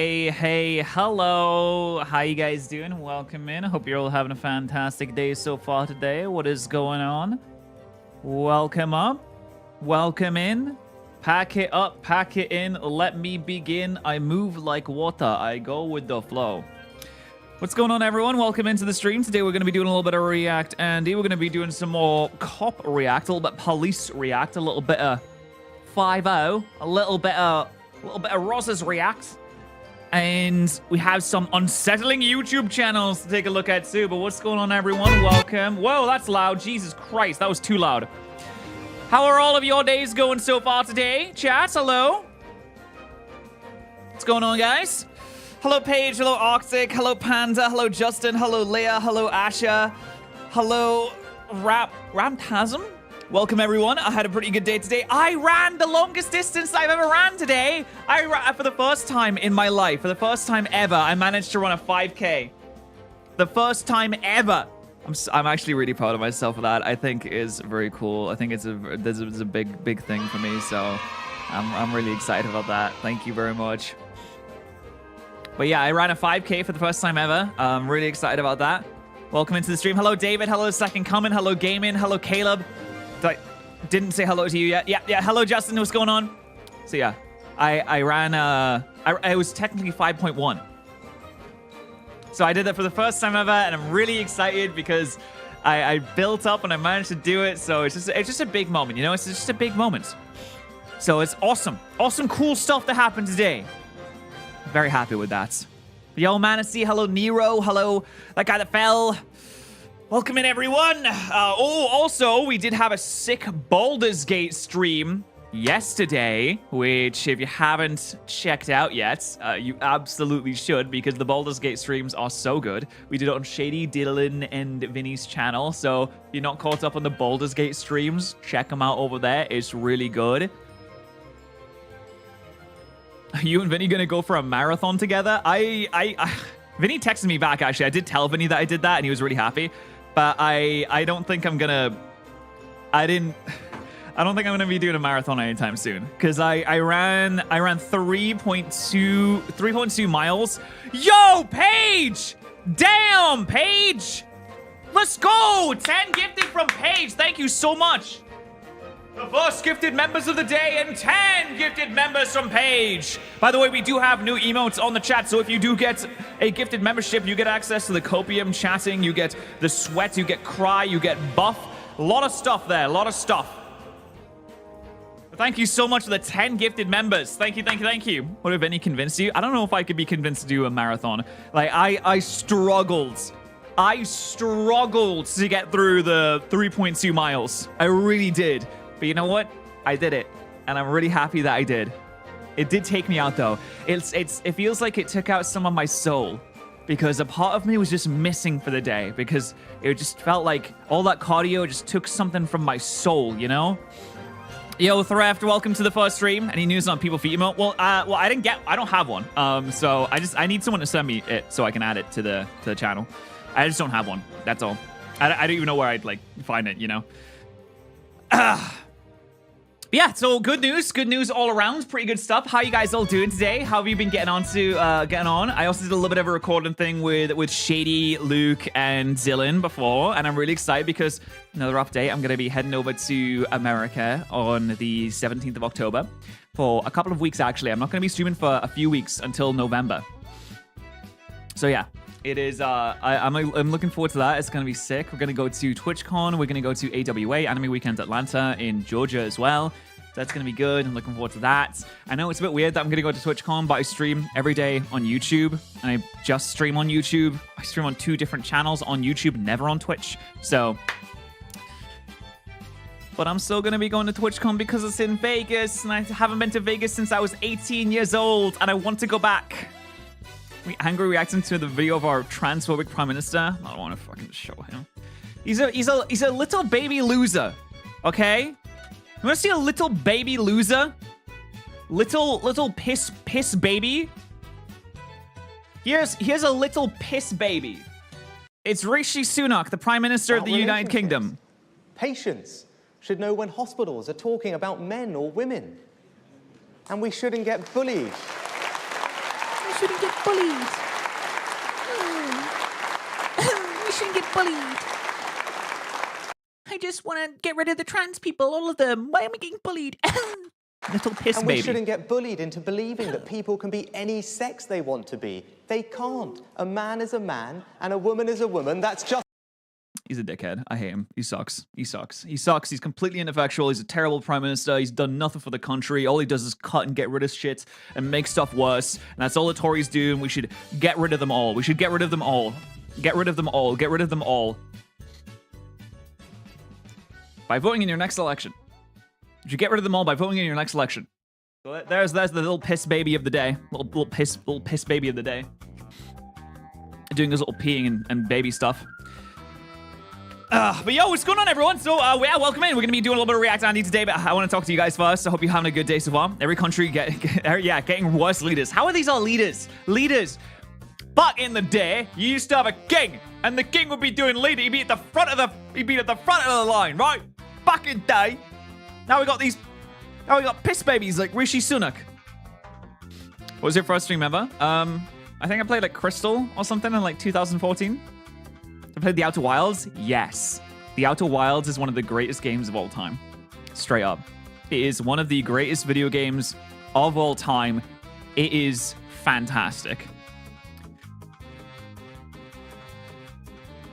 Hey, hello. How you guys doing? Welcome in. I hope you're all having a fantastic day so far today. What is going on? Welcome up. Welcome in. Pack it up, pack it in. Let me begin. I move like water. I go with the flow. What's going on, everyone? Welcome into the stream. Today we're going to be doing a little bit of React Andy. We're going to be doing some more cop React, a little bit police React, a little bit of 5-0, a little bit of Ross's React. And we have some unsettling YouTube channels to take a look at too. But what's going on, everyone? Welcome. Whoa, that's loud. Jesus Christ, that was too loud. How are all of your days going so far today? Chat, hello. What's going on, guys? Hello, Paige. Hello, Arctic. Hello, Panda. Hello, Justin. Hello, Leah. Hello, Asha. Hello, Ramtasm. Welcome, everyone. I had a pretty good day today. I ran the longest distance I've ever ran today. I ran for the first time in my life. For the first time ever, I managed to run a 5K. The first time ever. I'm actually really proud of myself for that. I think it is very cool. I think it's a big thing for me. So I'm really excited about that. Thank you very much. But yeah, I ran a 5K for the first time ever. I'm really excited about that. Welcome into the stream. Hello, David. Hello, Second Coming. Hello, Gaming. Hello, Caleb. I didn't say hello to you yet. Yeah. Hello, Justin. What's going on? So yeah, I ran. I was technically 5.1. So I did that for the first time ever, and I'm really excited because I built up and I managed to do it. So it's just a big moment, you know. It's just a big moment. So it's awesome, cool stuff that happened today. Very happy with that. Yo, Manasy. Hello, Nero. Hello, that guy that fell. Welcome in, everyone. Also, we did have a sick Baldur's Gate stream yesterday, which if you haven't checked out yet, you absolutely should, because the Baldur's Gate streams are so good. We did it on Shady, Dylan, and Vinny's channel, so if you're not caught up on the Baldur's Gate streams, check them out over there. It's really good. Are you and Vinny gonna go for a marathon together? Vinny texted me back, actually. I did tell Vinny that I did that, and he was really happy. But I don't think I'm gonna. I don't think I'm gonna be doing a marathon anytime soon, because I ran 3.2 miles. Yo, Paige! Damn, Paige! Let's go! 10 gifted from Paige. Thank you so much. The first gifted members of the day, and 10 gifted members from Paige. By the way, we do have new emotes on the chat, so if you do get a gifted membership, you get access to the Copium chatting, you get the sweat, you get cry, you get buff. A lot of stuff there, a lot of stuff. But thank you so much for the 10 gifted members. Thank you. What, have any convinced you? I don't know if I could be convinced to do a marathon. Like, I struggled to get through the 3.2 miles. I really did. But you know what? I did it, and I'm really happy that I did. It did take me out, though. It feels like it took out some of my soul, because a part of me was just missing for the day, because it just felt like all that cardio just took something from my soul, you know? Yo, Thraft, welcome to the first stream. Any news on People Feet emote? Well, I don't have one. So I need someone to send me it so I can add it to the channel. I just don't have one. That's all. I don't even know where I'd find it, you know? Yeah, so good news all around. Pretty good stuff. How you guys all doing today? How have you been getting on? I also did a little bit of a recording thing with Shady, Luke, and Dylan before, and I'm really excited because another update. I'm going to be heading over to America on the 17th of October for a couple of weeks, actually. I'm not going to be streaming for a few weeks until November. So yeah, it is. I'm looking forward to that. It's going to be sick. We're going to go to TwitchCon. We're going to go to AWA, Anime Weekend Atlanta in Georgia as well. So that's going to be good. I'm looking forward to that. I know it's a bit weird that I'm going to go to TwitchCon, but I stream every day on YouTube. And I just stream on YouTube. I stream on 2 different channels on YouTube, never on Twitch. So, but I'm still going to be going to TwitchCon because it's in Vegas. And I haven't been to Vegas since I was 18 years old. And I want to go back. We angry reacting to the video of our transphobic prime minister. I don't want to fucking show him. He's a little baby loser. Okay? You want to see a little baby loser? Little piss baby? Here's a little piss baby. It's Rishi Sunak, the Prime Minister of the United Kingdom. Patients should know when hospitals are talking about men or women. And we shouldn't get bullied. shouldn't get bullied. We shouldn't get bullied. I just want to get rid of the trans people, all of them. Why am I getting bullied? Little piss And baby. we shouldn't get bullied into believing that people can be any sex they want to be. They can't. A man is a man and a woman is a woman. That's just... He's a dickhead. I hate him. He sucks. He sucks. He sucks. He's completely ineffectual. He's a terrible prime minister. He's done nothing for the country. All he does is cut and get rid of shit and make stuff worse. And that's all the Tories do. And we should get rid of them all. We should get rid of them all. Get rid of them all. Get rid of them all. By voting in your next election. You should get rid of them all by voting in your next election. So there's the little piss baby of the day. Little piss baby of the day. Doing his little peeing and baby stuff. But yo, what's going on, everyone? So, yeah, welcome in. We're going to be doing a little bit of React Andy today, but I want to talk to you guys first. I hope you're having a good day so far. Every country, getting worse leaders. How are these all leaders? Leaders. Back in the day, you used to have a king, and the king would be doing leader. He'd be at the front of the line, right? Back in the day. Now we got piss babies like Rishi Sunak. What was your first stream ever? I think I played like Crystal or something in like 2014. I played The Outer Wilds? Yes. The Outer Wilds is one of the greatest games of all time. Straight up. It is one of the greatest video games of all time. It is fantastic.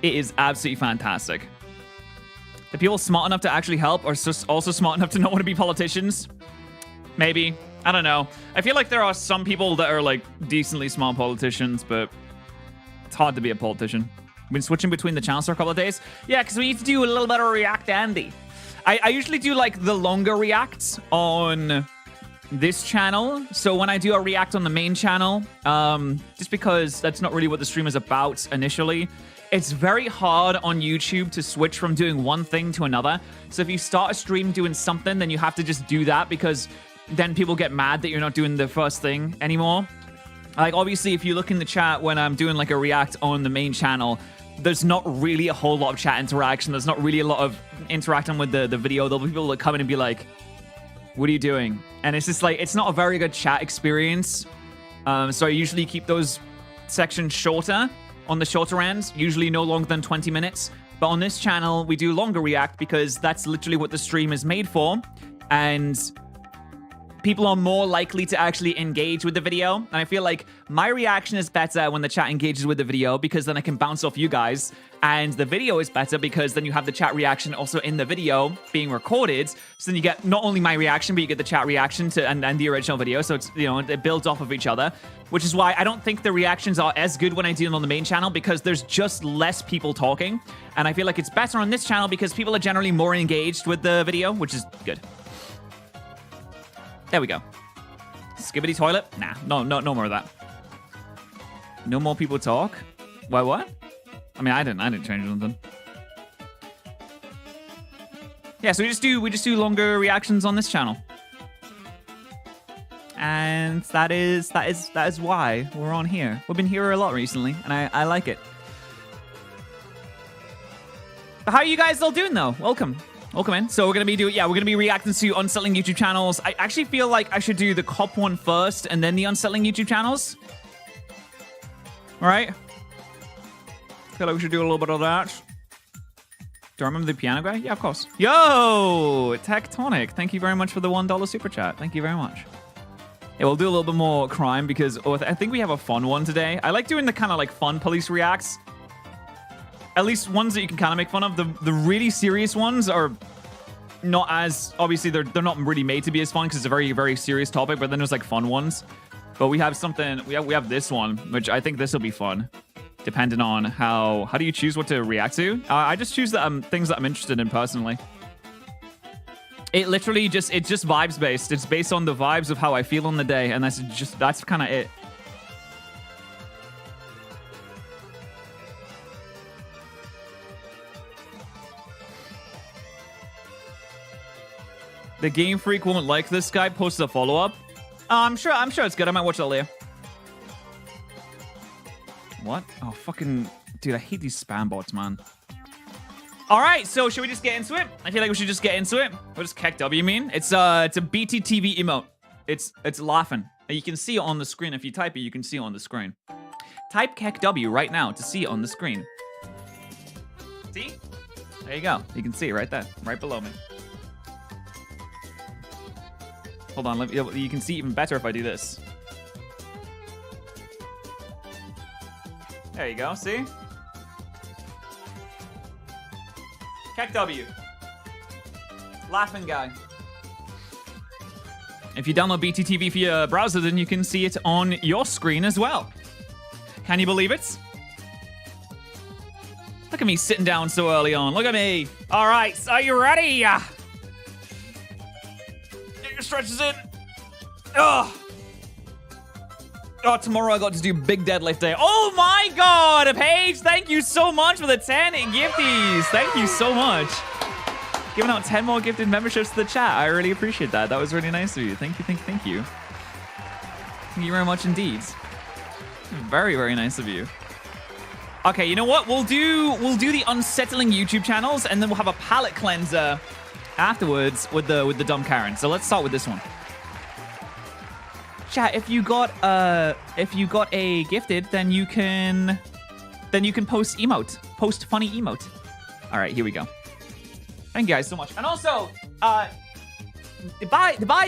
It is absolutely fantastic. The people smart enough to actually help are also smart enough to not want to be politicians. Maybe. I don't know. I feel like there are some people that are like decently smart politicians, but it's hard to be a politician. Been switching between the channels for a couple of days. Yeah, because we need to do a little bit of React Andy. I usually do like the longer reacts on this channel. So when I do a react on the main channel, just because that's not really what the stream is about initially, it's very hard on YouTube to switch from doing one thing to another. So if you start a stream doing something, then you have to just do that because then people get mad that you're not doing the first thing anymore. Like, obviously, if you look in the chat when I'm doing like a react on the main channel, there's not really a whole lot of chat interaction. There's not really a lot of interacting with the video. There'll be people that come in and be like, what are you doing? And it's just like, it's not a very good chat experience. So I usually keep those sections shorter, on the shorter ends, usually no longer than 20 minutes. But on this channel, we do longer react because that's literally what the stream is made for. And people are more likely to actually engage with the video. And I feel like my reaction is better when the chat engages with the video because then I can bounce off you guys. And the video is better because then you have the chat reaction also in the video being recorded. So then you get not only my reaction, but you get the chat reaction to and the original video. So it's, you know, it builds off of each other, which is why I don't think the reactions are as good when I do them on the main channel because there's just less people talking. And I feel like it's better on this channel because people are generally more engaged with the video, which is good. There we go. Skibbity toilet? Nah, no more of that. No more people talk? Why, what? I mean, I didn't change anything. Yeah, so we just do longer reactions on this channel. And that is why we're on here. We've been here a lot recently, and I like it. But how are you guys all doing though? Welcome. Welcome in. So we're gonna be reacting to unsettling YouTube channels. I actually feel like I should do the cop one first and then the unsettling YouTube channels. All right. Feel like we should do a little bit of that. Do I remember the piano guy? Yeah, of course. Yo, Tectonic. Thank you very much for the $1 super chat. Thank you very much. Yeah, we'll do a little bit more crime because I think we have a fun one today. I like doing the kind of like fun police reacts. At least ones that you can kind of make fun of. The really serious ones are not as, obviously they're not really made to be as fun because it's a very, very serious topic, but then there's like fun ones. But we have something, we have this one, which I think this will be fun. Depending on how do you choose what to react to? I just choose things that I'm interested in personally. It literally it's just vibes based. It's based on the vibes of how I feel on the day, and that's kind of it. The Game Freak won't like this guy. Posted a follow-up. I'm sure it's good. I might watch that later. What? Oh, fucking... Dude, I hate these spam bots, man. All right, so should we just get into it? I feel like we should just get into it. What does KEKW mean? It's a BTTV emote. It's laughing. You can see it on the screen. If you type it, you can see it on the screen. Type KEKW right now to see it on the screen. See? There you go. You can see it right there, right below me. Hold on, you can see even better if I do this. There you go, see? KEKW. Laughing guy. If you download BTTV for your browser, then you can see it on your screen as well. Can you believe it? Look at me sitting down so early on. Look at me. All right, so are you ready? Get your stretches in. Oh, tomorrow I got to do big deadlift day. Oh my God, Paige, thank you so much for the 10 gifties. Thank you so much. Giving out 10 more gifted memberships to the chat. I really appreciate that. That was really nice of you. Thank you, thank you. Thank you very much indeed. Very, very nice of you. Okay, you know what? We'll do the unsettling YouTube channels, and then we'll have a palate cleanser afterwards with the dumb Karen. So let's start with this one. Chat, if you got a gifted, then you can post emote. Post funny emote. All right, here we go. Thank you guys so much. And also, buy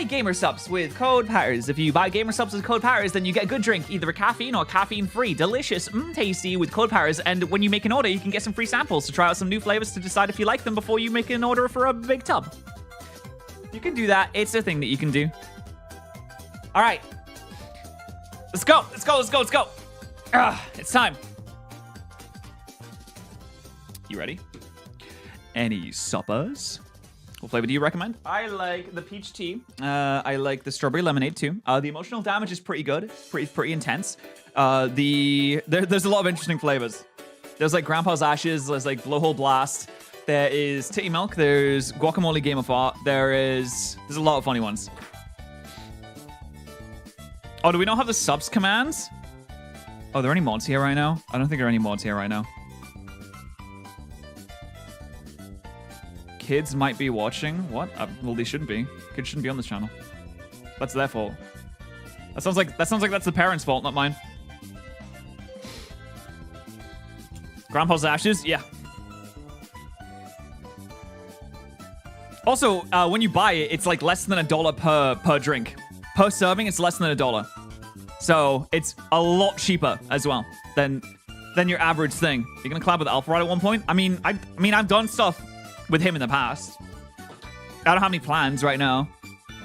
gamer subs with code patterrz. If you buy gamer subs with code patterrz, then you get a good drink, either a caffeine or caffeine-free. Delicious, tasty with code patterrz. And when you make an order, you can get some free samples to try out some new flavors to decide if you like them before you make an order for a big tub. You can do that. It's a thing that you can do. All right. Let's go. Let's go. Let's go. Let's go. It's time. You ready? Any suppers? What flavor do you recommend? I like the peach tea. I like the strawberry lemonade too. The emotional damage is pretty good. Pretty intense. There's a lot of interesting flavors. There's like Grandpa's Ashes. There's like Blowhole Blast. There is Titty Milk. There's Guacamole Game of Art. There's a lot of funny ones. Oh, do we not have the subs commands? Oh, are there any mods here right now? I don't think there are any mods here right now. Kids might be watching. What? Well, they shouldn't be. Kids shouldn't be on this channel. That's their fault. That sounds like that's the parents' fault, not mine. Grandpa's Ashes? Yeah. Also, when you buy it, it's like less than $1 per drink. Per serving, it's less than $1. So it's a lot cheaper as well than your average thing. You're gonna collab with Alpha right at one point? I mean, I've done stuff with him in the past. I don't have any plans right now,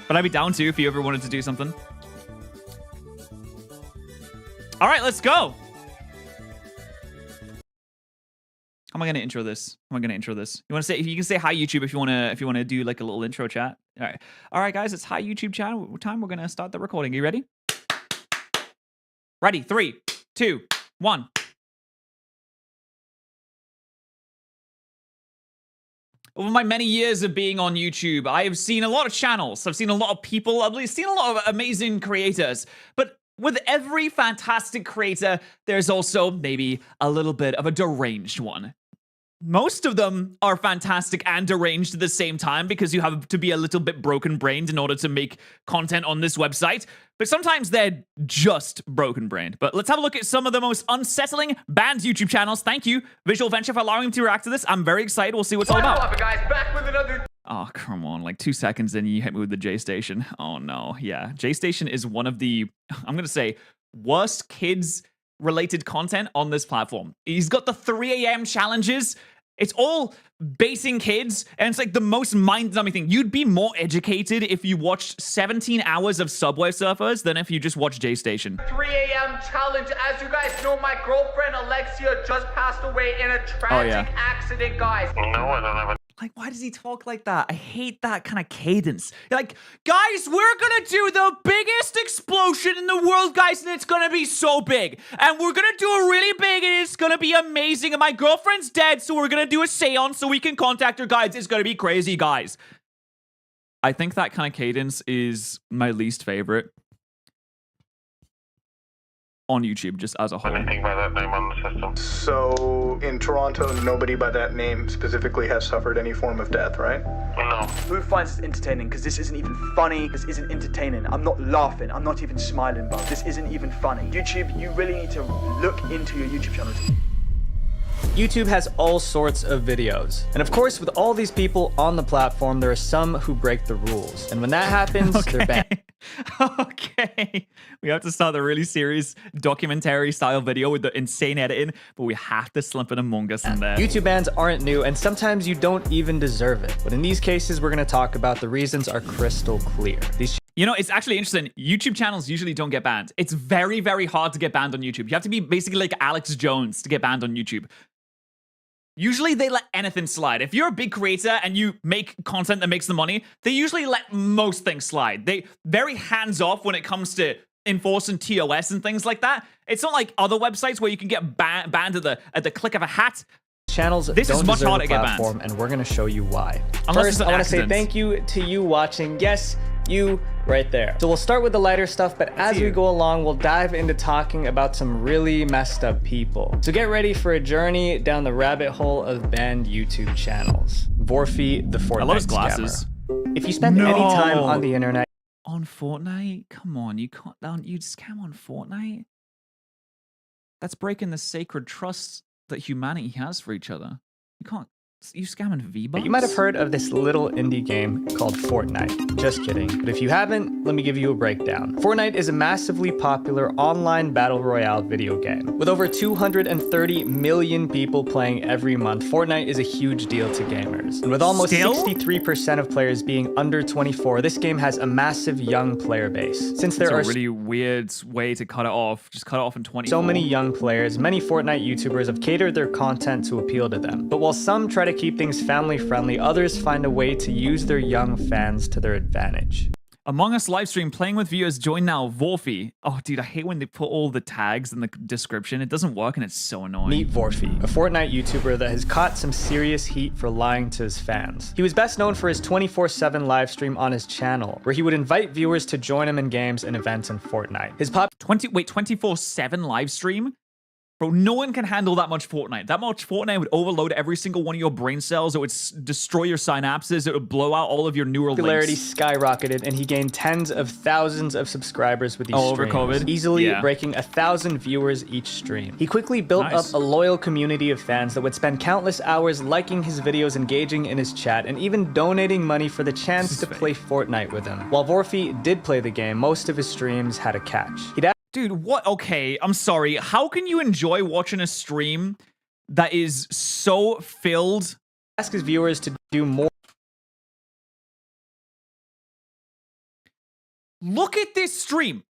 but I'd be down to if you ever wanted to do something. All right, let's go. How am I gonna intro this? You want to say? You can say hi YouTube if you wanna do like a little intro chat. All right, guys, it's hi YouTube channel time. We're gonna start the recording. Are you ready? Ready? 3, 2, 1. Over my many years of being on YouTube, I have seen a lot of channels. I've seen a lot of people. I've seen a lot of amazing creators. But with every fantastic creator, there's also maybe a little bit of a deranged one. Most of them are fantastic and deranged at the same time because you have to be a little bit broken-brained in order to make content on this website. But sometimes they're just broken-brained. But let's have a look at some of the most unsettling banned YouTube channels. Thank you, Visual Venture, for allowing me to react to this. I'm very excited. We'll see what it's all about. What's up, guys? Back with another... Oh, come on. Like 2 seconds in, you hit me with the J-Station. Oh, no. Yeah. J-Station is one of the, I'm going to say, worst kids-related content on this platform. He's got the 3 a.m. challenges. It's all basing kids, and it's like the most mind-numbing thing. You'd be more educated if you watched 17 hours of Subway Surfers than if you just watched J-Station. 3 a.m. challenge. As you guys know, my girlfriend Alexia just passed away in a tragic accident, guys. No, I don't have a... Like, why does he talk like that? I hate that kind of cadence. Like, guys, we're gonna do the biggest explosion in the world, guys, and it's gonna be so big. And we're gonna do it really big, and it's gonna be amazing. And my girlfriend's dead, so we're gonna do a seance so we can contact her, guys. It's gonna be crazy, guys. I think that kind of cadence is my least favorite. on YouTube just as a whole. Anything by that name on the system? So, in Toronto, nobody by that name specifically has suffered any form of death, right? No. Who finds this entertaining? Because this isn't even funny. This isn't entertaining. I'm not laughing. I'm not even smiling, bro. This isn't even funny. YouTube, you really need to look into your YouTube channels. YouTube has all sorts of videos. And of course, with all these people on the platform, there are some who break the rules. And when that happens, they're banned. Okay, we have to start a really serious documentary style video with the insane editing, but we have to slip an Among Us in there. YouTube bans aren't new, and sometimes you don't even deserve it. But in these cases, we're going to talk about the reasons are crystal clear. You know, it's actually interesting. YouTube channels usually don't get banned. It's very, very hard to get banned on YouTube. You have to be basically like Alex Jones to get banned on YouTube. Usually they let anything slide. If you're a big creator and you make content that makes them money, they usually let most things slide. They very hands-off when it comes to enforcing TOS and things like that. It's not like other websites where you can get banned at the click of a hat. Channels this don't is much deserve harder a to get platform, banned. and we're going to show you why. Unless First, it's an I want to say accident. thank you to you watching. Yes, you right there. So we'll start with the lighter stuff, but as we go along, we'll dive into talking about some really messed up people. So get ready for a journey down the rabbit hole of banned YouTube channels. Vorfi, the Fortnite I love his glasses. scammer. If you spend any time on the internet, On Fortnite? Come on, you can't. You scam on Fortnite? That's breaking the sacred trust that humanity has for each other. You can't. You scamming V-Bucks? you might have heard of this little indie game called Fortnite. Just kidding. But if you haven't, let me give you a breakdown. Fortnite is a massively popular online battle royale video game. With over 230 million people playing every month, Fortnite is a huge deal to gamers. And with almost 63% of players being under 24, this game has a massive young player base. Since there are a really weird way to cut it off. Just cut it off in 24. so many young players, many Fortnite YouTubers have catered their content to appeal to them. But while some try to keep things family friendly, others find a way to use their young fans to their advantage. Among Us livestream playing with viewers. Join now, Vorfi. Oh, dude, I hate when they put all the tags in the description. It doesn't work and it's so annoying. Meet Vorfi, a Fortnite YouTuber that has caught some serious heat for lying to his fans. He was best known for his 24/7 live stream on his channel, where he would invite viewers to join him in games and events in Fortnite. His 24/7 live stream? Bro, no one can handle that much Fortnite. That much Fortnite would overload every single one of your brain cells. It would destroy your synapses. It would blow out all of your neural popularity links. skyrocketed, and he gained tens of thousands of subscribers with these streams, over COVID? easily Yeah. breaking 1,000 viewers each stream. He quickly built Nice. up a loyal community of fans that would spend countless hours liking his videos, engaging in his chat, and even donating money for the chance to play Fortnite with him. While Vorfi did play the game, most of his streams had a catch. Dude, what? Okay, I'm sorry. How can you enjoy watching a stream that is so filled? Ask his viewers to do more. Look at this stream.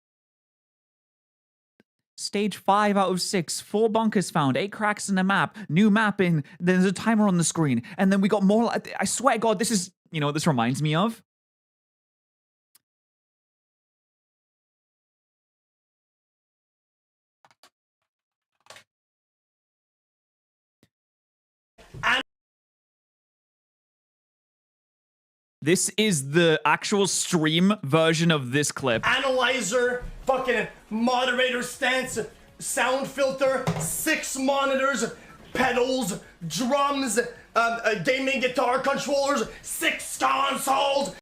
Stage 5 out of 6. 4 bunkers found. 8 cracks in the map. New mapping. There's a timer on the screen. And then we got more. I swear to God, this is, you know what this reminds me of? This is the actual stream version of this clip. Analyzer, fucking moderator stance, sound filter, 6 monitors, pedals, drums, gaming guitar controllers, 6 consoles.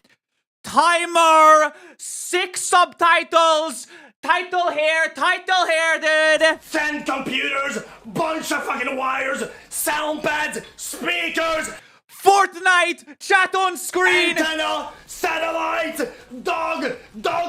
Timer! 6 subtitles! Title here, dude! 10 computers, bunch of fucking wires, sound pads, speakers, Fortnite! Chat on screen! antenna, satellite, dog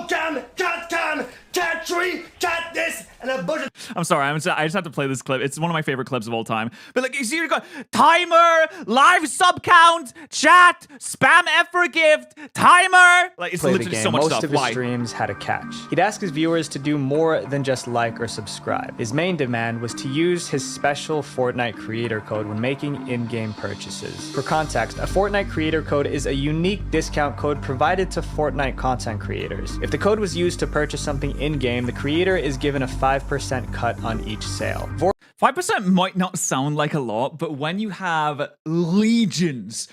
cam, cat tree, cat this, and a bunch of... I'm sorry, I just have to play this clip. It's one of my favorite clips of all time. But like, you see, you go timer, live sub count, chat, spam effort gift, timer. Like, it's Play the literally game. so much Most stuff. of his Why? streams had a catch. He'd ask his viewers to do more than just like or subscribe. His main demand was to use his special Fortnite creator code when making in-game purchases. For context, a Fortnite creator code is a unique discount code provided to Fortnite content creators. If the code was used to purchase something in-game, the creator is given a 5% cut on each sale. 5% might not sound like a lot, but when you have legions,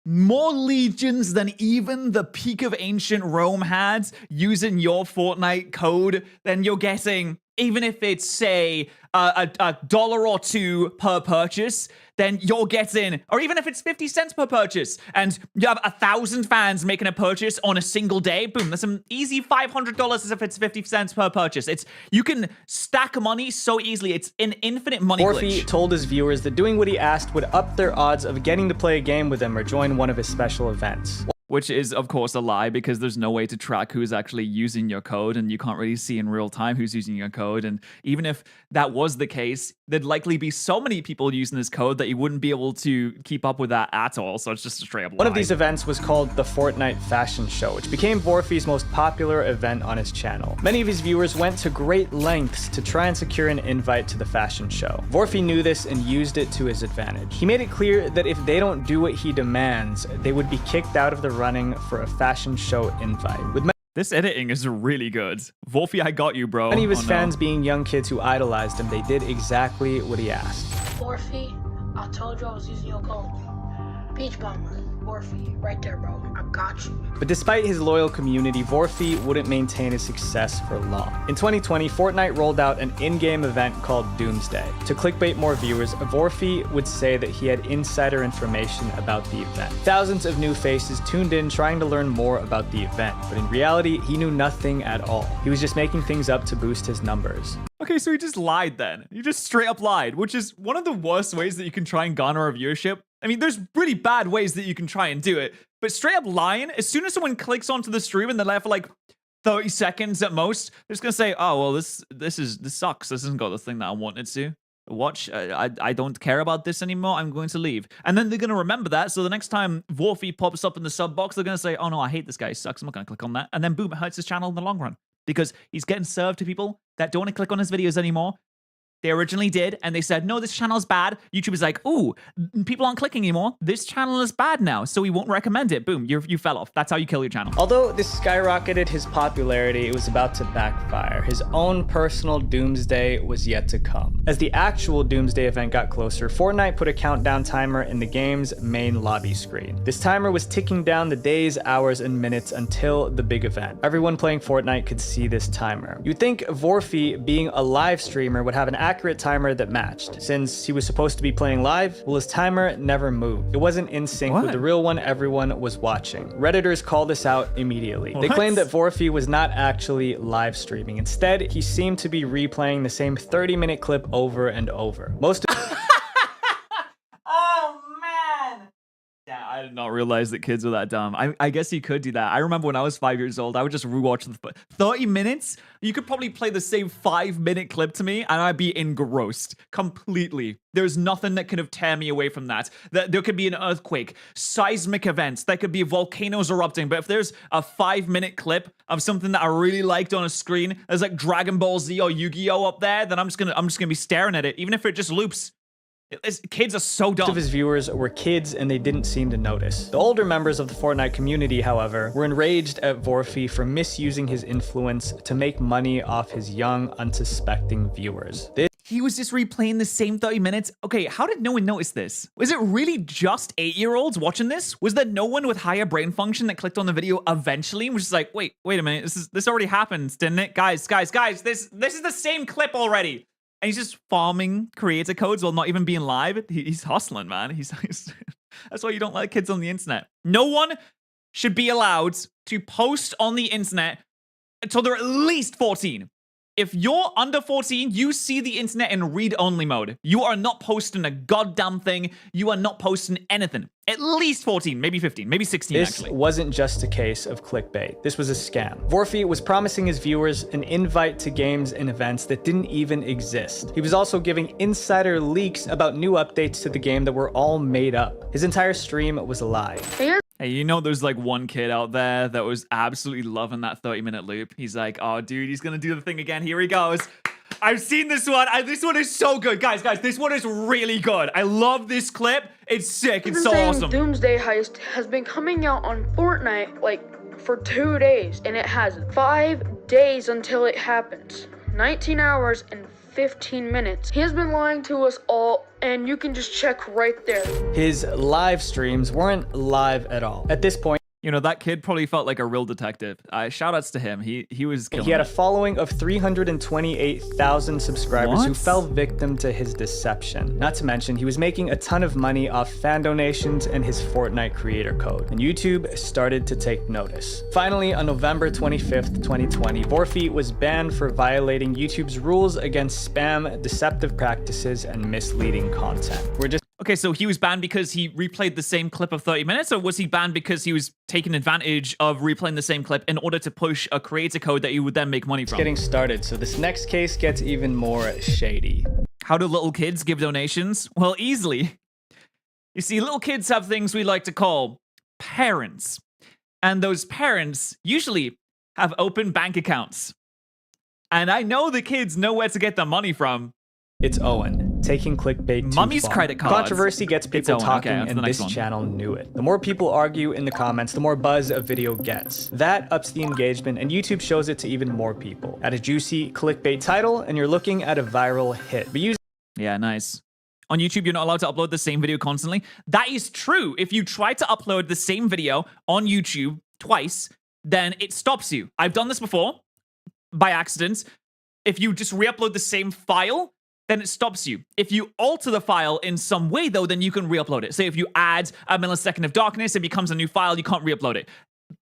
more legions than even the peak of ancient Rome had using your Fortnite code, then you're getting even if it's, say, a dollar or two per purchase, then you're getting, or even if it's 50 cents per purchase, and you have 1,000 fans making a purchase on a single day, boom, that's an easy $500 as if it's 50 cents per purchase. You can stack money so easily. It's an infinite money Vorphy glitch. told his viewers that doing what he asked would up their odds of getting to play a game with him or join one of his special events. Which is, of course, a lie, because there's no way to track who's actually using your code, and you can't really see in real time who's using your code. And even if that was the case, there'd likely be so many people using this code that you wouldn't be able to keep up with that at all. So it's just a straight up lie. One of these events was called the Fortnite Fashion Show, which became Vorphy's most popular event on his channel. Many of his viewers went to great lengths to try and secure an invite to the fashion show. Vorphy knew this and used it to his advantage. He made it clear that if they don't do what he demands, they would be kicked out of the running for a fashion show invite. With this editing is really good. Vorphy, I got you, bro. many of his fans being young kids who idolized him, they did exactly what he asked. Vorphy, I told you I was using your code. Peach Bomber, Vorphy, right there, bro. I got you. But despite his loyal community, Vorphy wouldn't maintain his success for long. In 2020, Fortnite rolled out an in-game event called Doomsday. To clickbait more viewers, Vorphy would say that he had insider information about the event. Thousands of new faces tuned in trying to learn more about the event, but in reality, he knew nothing at all. He was just making things up to boost his numbers. Okay, so he just lied then. He just straight up lied, which is one of the worst ways that you can try and garner a viewership. I mean, there's really bad ways that you can try and do it, but straight up lying, as soon as someone clicks onto the stream and they're there for like 30 seconds at most, they're just gonna say, oh, well, this sucks. This hasn't got the thing that I wanted to watch. I don't care about this anymore. I'm going to leave. And then they're gonna remember that. So the next time Vorphy pops up in the sub box, they're gonna say, oh no, I hate this guy. He sucks. I'm not gonna click on that. And then boom, it hurts his channel in the long run, because he's getting served to people that don't want to click on his videos anymore. They originally did, and they said, no, this channel is bad. YouTube is like, ooh, people aren't clicking anymore. This channel is bad now, so we won't recommend it. Boom, you fell off. That's how you kill your channel. Although this skyrocketed his popularity, it was about to backfire. His own personal doomsday was yet to come. As the actual doomsday event got closer, Fortnite put a countdown timer in the game's main lobby screen. This timer was ticking down the days, hours, and minutes until the big event. Everyone playing Fortnite could see this timer. You'd think Vorphy, being a live streamer, would have an accurate timer that matched. Since he was supposed to be playing live, well, his timer never moved. It wasn't in sync with the real one everyone was watching. Redditors called this out immediately. They claimed that Vorphy was not actually live streaming. Instead, he seemed to be replaying the same 30-minute clip over and over. Most of Oh, man. Yeah, I did not realize that kids were that dumb. I guess you could do that. I remember when I was 5 years old, I would just rewatch the 30 minutes. You could probably play the same 5-minute clip to me, and I'd be engrossed completely. There's nothing that could have tear me away from that. There could be an earthquake, seismic events, there could be volcanoes erupting, but if there's a 5-minute clip of something that I really liked on a screen, there's like Dragon Ball Z or Yu-Gi-Oh up there, then I'm just gonna be staring at it, even if it just loops. Kids are so dumb. Most of his viewers were kids, and they didn't seem to notice. The older members of the Fortnite community, however, were enraged at Vorphy for misusing his influence to make money off his young, unsuspecting viewers. He was just replaying the same 30 minutes. Okay, how did no one notice this? Was it really just 8-year-olds watching this? Was there no one with higher brain function that clicked on the video eventually and was just like, wait a minute, this already happened, didn't it? Guys, this is the same clip already. And he's just farming creator codes while not even being live. He's hustling, man. He's that's why you don't let kids on the internet. No one should be allowed to post on the internet until they're at least 14. If you're under 14, you see the internet in read-only mode. You are not posting a goddamn thing. You are not posting anything. At least 14, maybe 15, maybe 16, actually. This wasn't just a case of clickbait. This was a scam. Vorphy was promising his viewers an invite to games and events that didn't even exist. He was also giving insider leaks about new updates to the game that were all made up. His entire stream was a lie. Hey, you know there's like one kid out there that was absolutely loving that 30-minute loop. He's like, oh, dude, he's gonna do the thing again. Here he goes. I've seen this one. This one is so good. Guys, this one is really good. I love this clip. It's sick. It's so awesome. Doomsday Heist has been coming out on Fortnite like for 2 days, and it has 5 days until it happens. 19 hours and 15 minutes. He has been lying to us all, and you can just check right there. His live streams weren't live at all. At this point, You know, that kid probably felt like a real detective. Shout outs to him. He was killing He had a it. following of 328,000 subscribers who What? fell victim to his deception. Not to mention, he was making a ton of money off fan donations and his Fortnite creator code. And YouTube started to take notice. Finally, on November 25th, 2020, Vorfeet was banned for violating YouTube's rules against spam, deceptive practices, and misleading content. Okay, so he was banned because he replayed the same clip of 30 minutes, or was he banned because he was taking advantage of replaying the same clip in order to push a creator code that you would then make money from? Getting started, so this next case gets even more shady. How do little kids give donations? Well, easily. You see, little kids have things we like to call parents. And those parents usually have open bank accounts. And I know the kids know where to get their money from. It's Owen, taking clickbait too Mummy's far. credit cards. Controversy gets people Owen. talking, Okay, on to the and next this one. channel knew it. The more people argue in the comments, the more buzz a video gets. That ups the engagement, and YouTube shows it to even more people. Add a juicy clickbait title, and you're looking at a viral hit. But Yeah, nice. On YouTube, you're not allowed to upload the same video constantly. That is true. If you try to upload the same video on YouTube twice, then it stops you. I've done this before by accident. If you just re-upload the same file, then it stops you. If you alter the file in some way, though, then you can re-upload it. Say if you add a millisecond of darkness, it becomes a new file, you can't re-upload it.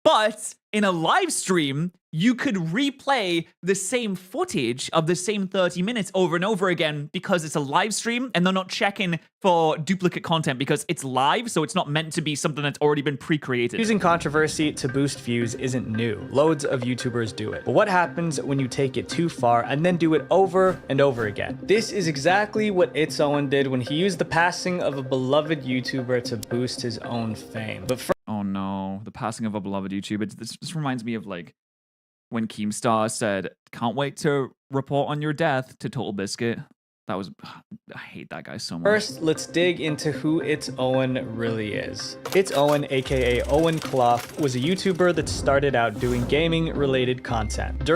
But in a live stream, you could replay the same footage of the same 30 minutes over and over again because it's a live stream and they're not checking for duplicate content because it's live, so it's not meant to be something that's already been pre-created. using controversy to boost views isn't new. Loads of YouTubers do it. But what happens when you take it too far and then do it over and over again? This is exactly what It's Owen did when he used the passing of a beloved YouTuber to boost his own fame. But Oh no, the passing of a beloved YouTuber. This reminds me of like when Keemstar said, "Can't wait to report on your death" to Total Biscuit. That was, I hate that guy so much. first, let's dig into who It's Owen really is. It's Owen, aka Owen Clough, was a YouTuber that started out doing gaming-related content.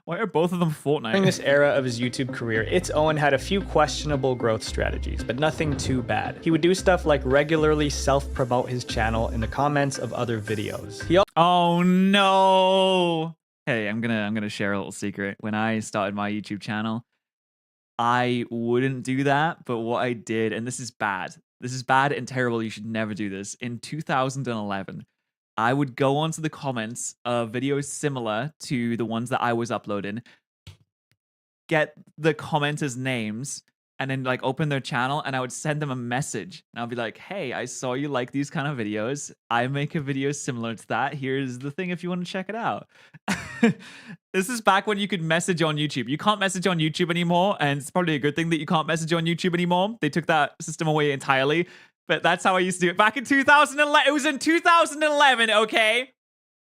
Why are both of them Fortnite? During this era of his YouTube career, It's Owen had a few questionable growth strategies, but nothing too bad. He would do stuff like regularly self-promote his channel in the comments of other videos. Oh no! Hey, I'm gonna share a little secret. When I started my YouTube channel, I wouldn't do that, but what I did, and this is bad. This is bad and terrible. You should never do this. In 2011, I would go onto the comments of videos similar to the ones that I was uploading, get the commenters' names, and then like open their channel, and I would send them a message. And I'll be like, hey, I saw you like these kind of videos. I make a video similar to that. Here's the thing if you want to check it out. This is back when you could message on YouTube. You can't message on YouTube anymore, and it's probably a good thing that you can't message on YouTube anymore. They took that system away entirely. But that's how I used to do it back in 2011. It was in 2011, okay?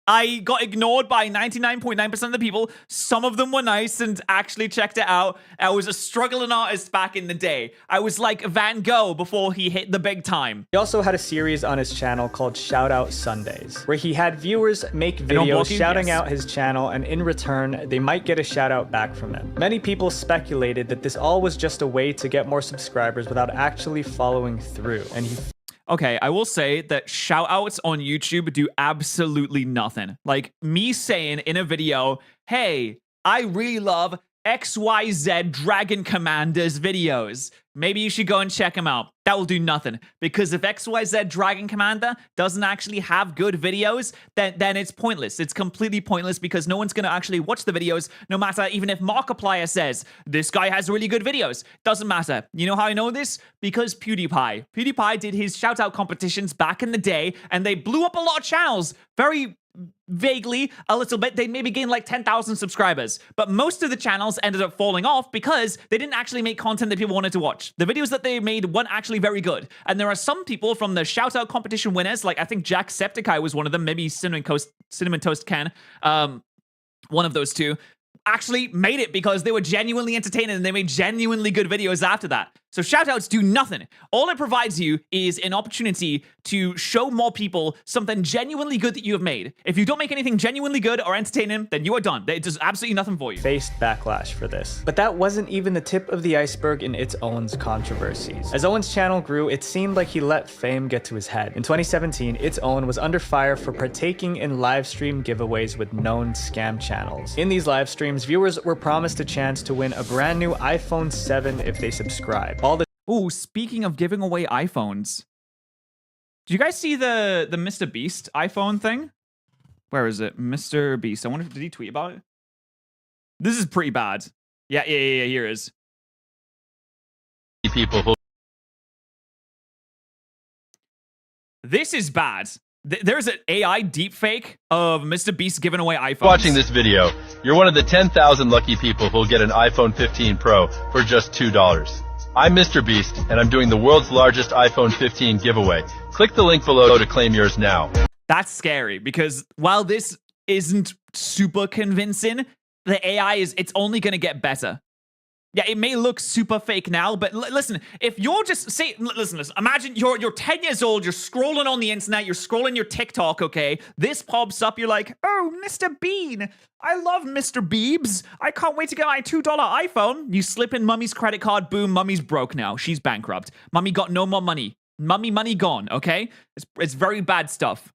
I got ignored by 99.9% of the people. Some of them were nice and actually checked it out. I was a struggling artist back in the day. I was like Van Gogh before he hit the big time. He also had a series on his channel called Shoutout Sundays, where he had viewers make don't videos block you? shouting Yes. out his channel, and in return, they might get a shout out back from him. Many people speculated that this all was just a way to get more subscribers without actually following through, and he Okay, I will say that shoutouts on YouTube do absolutely nothing. Like me saying in a video, hey, I really love XYZ Dragon Commander's videos. Maybe you should go and check him out. That will do nothing. Because if XYZ Dragon Commander doesn't actually have good videos, then it's pointless. It's completely pointless because no one's going to actually watch the videos, no matter even if Markiplier says, this guy has really good videos. Doesn't matter. You know how I know this? Because PewDiePie. PewDiePie did his shoutout competitions back in the day, and they blew up a lot of channels. Very vaguely, a little bit. They maybe gained like 10,000 subscribers. But most of the channels ended up falling off because they didn't actually make content that people wanted to watch. The videos that they made weren't actually very good. And there are some people from the shoutout competition winners, like I think Jacksepticeye was one of them, maybe Cinnamon Toast Ken, one of those two, actually made it because they were genuinely entertaining and they made genuinely good videos after that. So shoutouts do nothing. All it provides you is an opportunity to show more people something genuinely good that you have made. If you don't make anything genuinely good or entertaining, then you are done. It does absolutely nothing for you. Faced backlash for this. But that wasn't even the tip of the iceberg in It's Owen's controversies. As Owen's channel grew, it seemed like he let fame get to his head. In 2017, It's Owen was under fire for partaking in live stream giveaways with known scam channels. In these live streams, viewers were promised a chance to win a brand new iPhone 7 if they subscribed. Ooh, speaking of giving away iPhones. Do you guys see the Mr. Beast iPhone thing? Where is it? Mr. Beast. I wonder if did he tweet about it? This is pretty bad. Yeah, here it is. People who This is bad. There's an AI deepfake of Mr. Beast giving away iPhones. watching this video, you're one of the 10,000 lucky people who'll get an iPhone 15 Pro for just $2. I'm Mr. Beast, and I'm doing the world's largest iPhone 15 giveaway. Click the link below to claim yours now. That's scary because while this isn't super convincing, the AI it's only going to get better. Yeah, it may look super fake now, but listen, if you're just listen, imagine you're 10 years old, you're scrolling on the internet, you're scrolling your TikTok, okay? This pops up, you're like, oh, Mr. Bean, I love Mr. Beebs. I can't wait to get my $2 iPhone. You slip in mummy's credit card, boom, mummy's broke now. She's bankrupt. Mummy got no more money. Mummy money gone, okay? It's very bad stuff.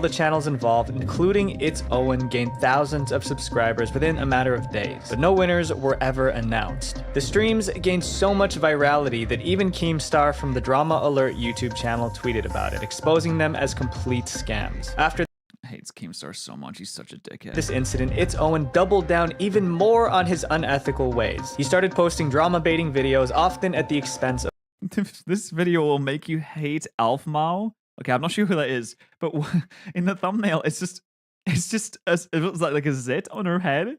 The channels involved, including It's Owen, gained thousands of subscribers within a matter of days, but no winners were ever announced. The streams gained so much virality that even Keemstar from the Drama Alert YouTube channel tweeted about it, exposing them as complete scams. After Hates Keemstar so much, he's such a dickhead. this incident, It's Owen doubled down even more on his unethical ways. He started posting drama baiting videos, often at the expense of This video will make you hate Alfmao. Okay, I'm not sure who that is, but in the thumbnail, it looks like a zit on her head.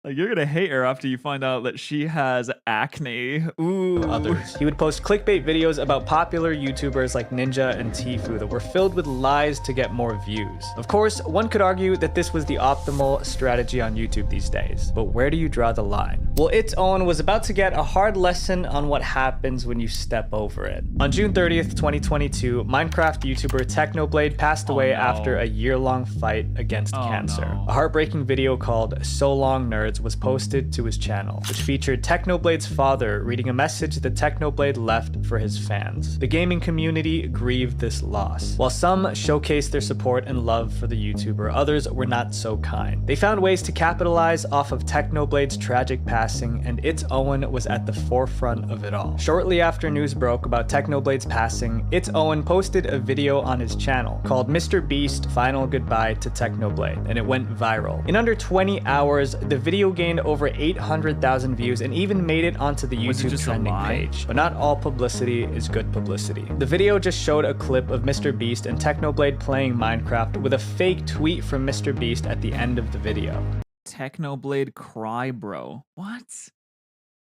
Like, you're gonna hate her after you find out that she has acne. Ooh. others. He would post clickbait videos about popular YouTubers like Ninja and Tfue that were filled with lies to get more views. Of course, one could argue that this was the optimal strategy on YouTube these days, but where do you draw the line? Well, It's Owen was about to get a hard lesson on what happens when you step over it. On June 30th, 2022, Minecraft YouTuber Technoblade passed away after a year-long fight against cancer. No. A heartbreaking video called So Long Nerds was posted to his channel, which featured Technoblade's father reading a message that Technoblade left for his fans. The gaming community grieved this loss. While some showcased their support and love for the YouTuber, others were not so kind. They found ways to capitalize off of Technoblade's tragic passing, and It's Owen was at the forefront of it all. Shortly after news broke about Technoblade's passing, It's Owen posted a video on his channel called Mr. Beast Final Goodbye to Technoblade, and it went viral. In under 20 hours, the video gained over 800,000 views and even made it onto the YouTube trending page. But not all publicity is good publicity. The video just showed a clip of Mr. Beast and Technoblade playing Minecraft with a fake tweet from Mr. Beast at the end of the video. Technoblade cry, bro. What?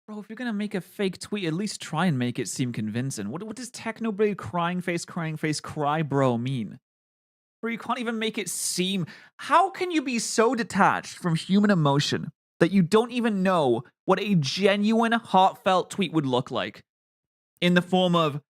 Bro, if you're gonna make a fake tweet, at least try and make it seem convincing. What does Technoblade crying face, cry, bro mean? Bro, you can't even make it seem... How can you be so detached from human emotion that you don't even know what a genuine, heartfelt tweet would look like? In the form of,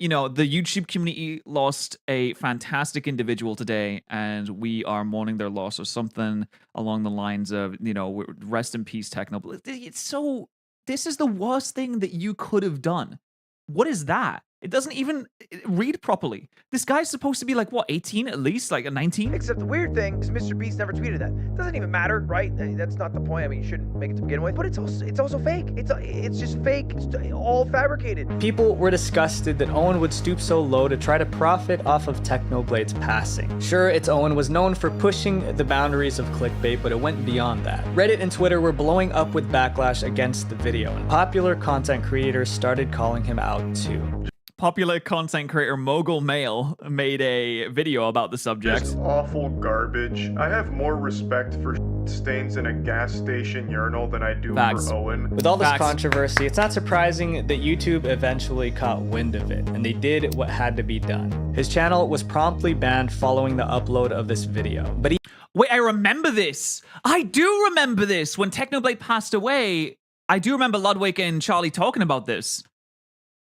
you know, the YouTube community lost a fantastic individual today, and we are mourning their loss, or something along the lines of, you know, rest in peace, Technoblade. It's so... This is the worst thing that you could have done. What is that? It doesn't even read properly. This guy's supposed to be like, what, 18 at least? Like a 19? Except the weird thing is Mr. Beast never tweeted that. Doesn't even matter, right? That's not the point. I mean, you shouldn't make it to begin with. But it's also fake. It's just fake. It's all fabricated. People were disgusted that Owen would stoop so low to try to profit off of Technoblade's passing. Sure, It's Owen was known for pushing the boundaries of clickbait, but it went beyond that. Reddit and Twitter were blowing up with backlash against the video, and popular content creators started calling him out too. Popular content creator Mogul Mail made a video about the subject. This awful garbage. I have more respect for stains in a gas station urinal than I do for Owen. With all this controversy, it's not surprising that YouTube eventually caught wind of it, and they did what had to be done. His channel was promptly banned following the upload of this video, but Wait, I remember this. I do remember this. When Technoblade passed away, I do remember Ludwig and Charlie talking about this.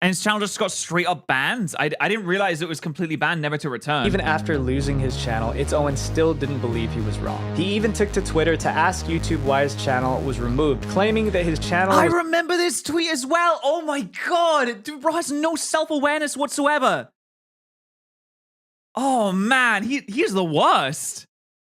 And his channel just got straight up banned. I didn't realize it was completely banned, never to return. Even after losing his channel, It's Owen still didn't believe he was wrong. He even took to Twitter to ask YouTube why his channel was removed, claiming that his channel I remember this tweet as well. Oh my god. Dude, bro has no self-awareness whatsoever. Oh man, he's the worst.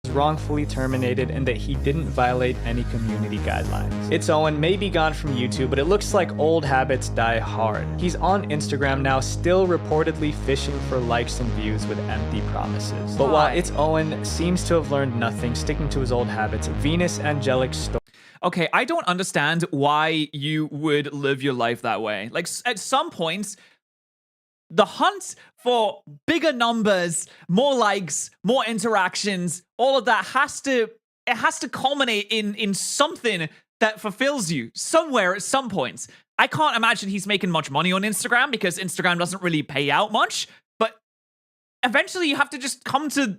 was wrongfully terminated and that he didn't violate any community guidelines. It's Owen may be gone from YouTube, but it looks like old habits die hard. He's on Instagram now, still reportedly fishing for likes and views with empty promises. But while It's Owen seems to have learned nothing, sticking to his old habits, Venus Angelic's story. Okay, I don't understand why you would live your life that way. Like, at some points, the hunt for bigger numbers, more likes, more interactions, all of that has to culminate in something that fulfills you somewhere at some points. I can't imagine he's making much money on Instagram because Instagram doesn't really pay out much, but eventually you have to just come to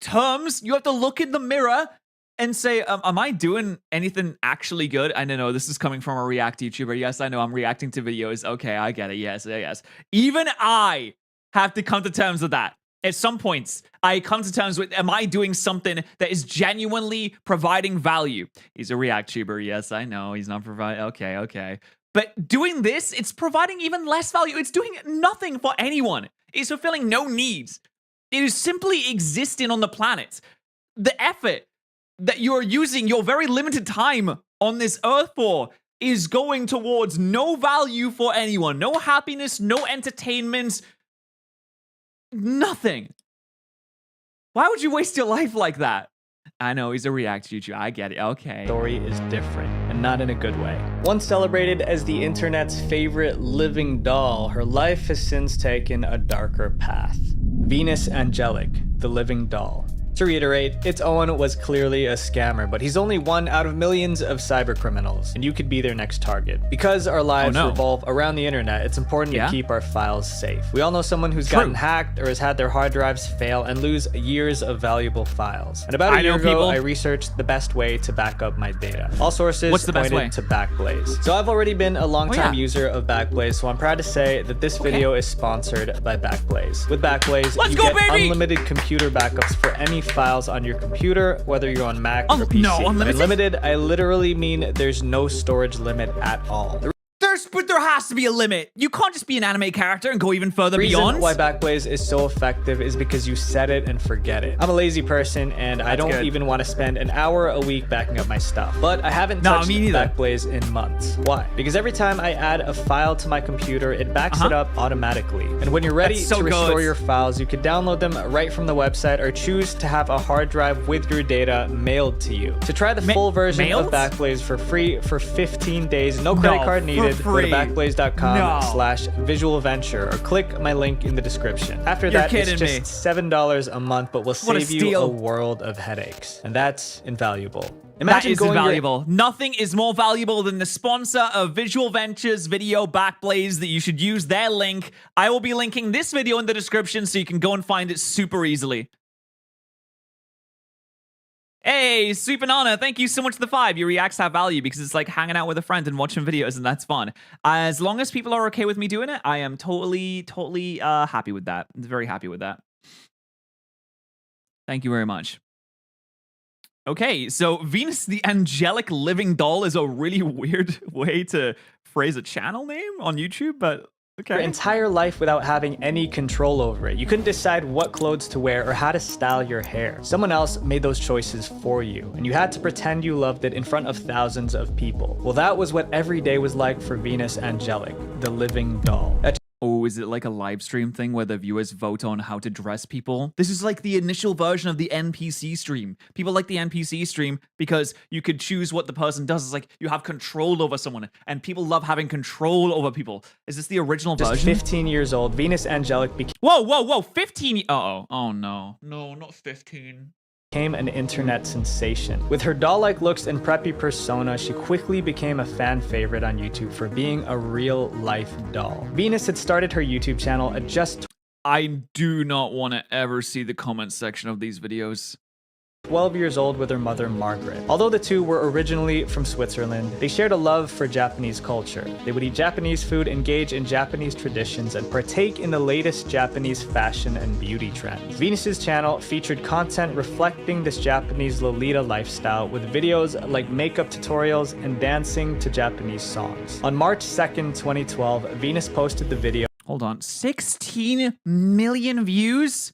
terms. You have to look in the mirror and say, am I doing anything actually good? I don't know, this is coming from a React YouTuber. Yes, I know, I'm reacting to videos. Okay, I get it. Yes, yes. Even I have to come to terms with that. At some points, I come to terms with, am I doing something that is genuinely providing value? He's a React YouTuber. Yes, I know, he's not providing. Okay. But doing this, it's providing even less value. It's doing nothing for anyone. It's fulfilling no needs. It is simply existing on the planet. The effort that you're using your very limited time on this earth for is going towards no value for anyone. No happiness, no entertainment, nothing. Why would you waste your life like that? I know, he's a React YouTuber. I get it. Okay. Story is different, and not in a good way. Once celebrated as the internet's favorite living doll, her life has since taken a darker path. Venus Angelic, the living doll. To reiterate, It's Owen was clearly a scammer, but he's only one out of millions of cyber criminals, and you could be their next target. Because our lives revolve around the internet, it's important to keep our files safe. We all know someone who's gotten hacked or has had their hard drives fail and lose years of valuable files. And about a year ago, I researched the best way to back up my data. All sources pointed to Backblaze. So I've already been a long-time user of Backblaze, so I'm proud to say that this video is sponsored by Backblaze. With Backblaze, you get unlimited computer backups for any files on your computer, whether you're on Mac or PC. No, unlimited? By limited, I literally mean there's no storage limit at all. But there has to be a limit. You can't just be an anime character and go even further beyond. The reason why Backblaze is so effective is because you set it and forget it. I'm a lazy person, and I don't even want to spend an hour a week backing up my stuff. But I haven't touched Backblaze in months. Why? Because every time I add a file to my computer, it backs it up automatically. And when you're ready to restore your files, you can download them right from the website or choose to have a hard drive with your data mailed to you. To try the full version of Backblaze for free for 15 days, no credit card needed, go to backblaze.com/visualventure or click my link in the description. After that, it's just $7 a month, but will save you a world of headaches. And that's invaluable. Imagine that is invaluable. Nothing is more valuable than the sponsor of Visual Ventures video, Backblaze, that you should use their link. I will be linking this video in the description so you can go and find it super easily. Hey, Sweet Banana, thank you so much for the 5. Your reacts have value because it's like hanging out with a friend and watching videos, and that's fun. As long as people are okay with me doing it, I am totally happy with that. Very happy with that. Thank you very much. Okay, so Venus the Angelic Living Doll is a really weird way to phrase a channel name on YouTube, but okay. Your entire life without having any control over it. You couldn't decide what clothes to wear or how to style your hair. Someone else made those choices for you, and you had to pretend you loved it in front of thousands of people. Well, that was what every day was like for Venus Angelic, the living doll. Oh, is it like a live stream thing where the viewers vote on how to dress people? This is like the initial version of the NPC stream. People like the NPC stream because you could choose what the person does. It's like you have control over someone, and people love having control over people. Is this the original version? Just 15 years old, Venus Angelic became... Whoa, 15... Uh-oh. Oh, no. No, not 15. Became an internet sensation. With her doll-like looks and preppy persona, she quickly became a fan favorite on YouTube for being a real-life doll. Venus had started her YouTube channel at just... I do not want to ever see the comment section of these videos. 12 years old with her mother, Margaret. Although the two were originally from Switzerland, they shared a love for Japanese culture. They would eat Japanese food, engage in Japanese traditions, and partake in the latest Japanese fashion and beauty trends. Venus's channel featured content reflecting this Japanese Lolita lifestyle with videos like makeup tutorials and dancing to Japanese songs. On March 2nd, 2012, Venus posted the video. Hold on, 16 million views?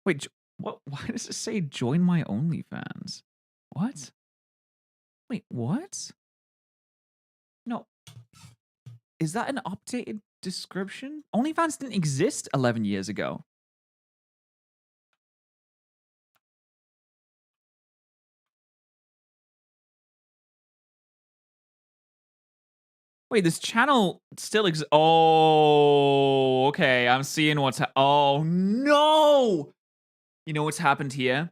Wait, what? Why does it say join my OnlyFans? What? Wait, what? No. Is that an updated description? OnlyFans didn't exist 11 years ago. Wait, this channel still exists. Oh, okay. I'm seeing what's oh, no! You know what's happened here?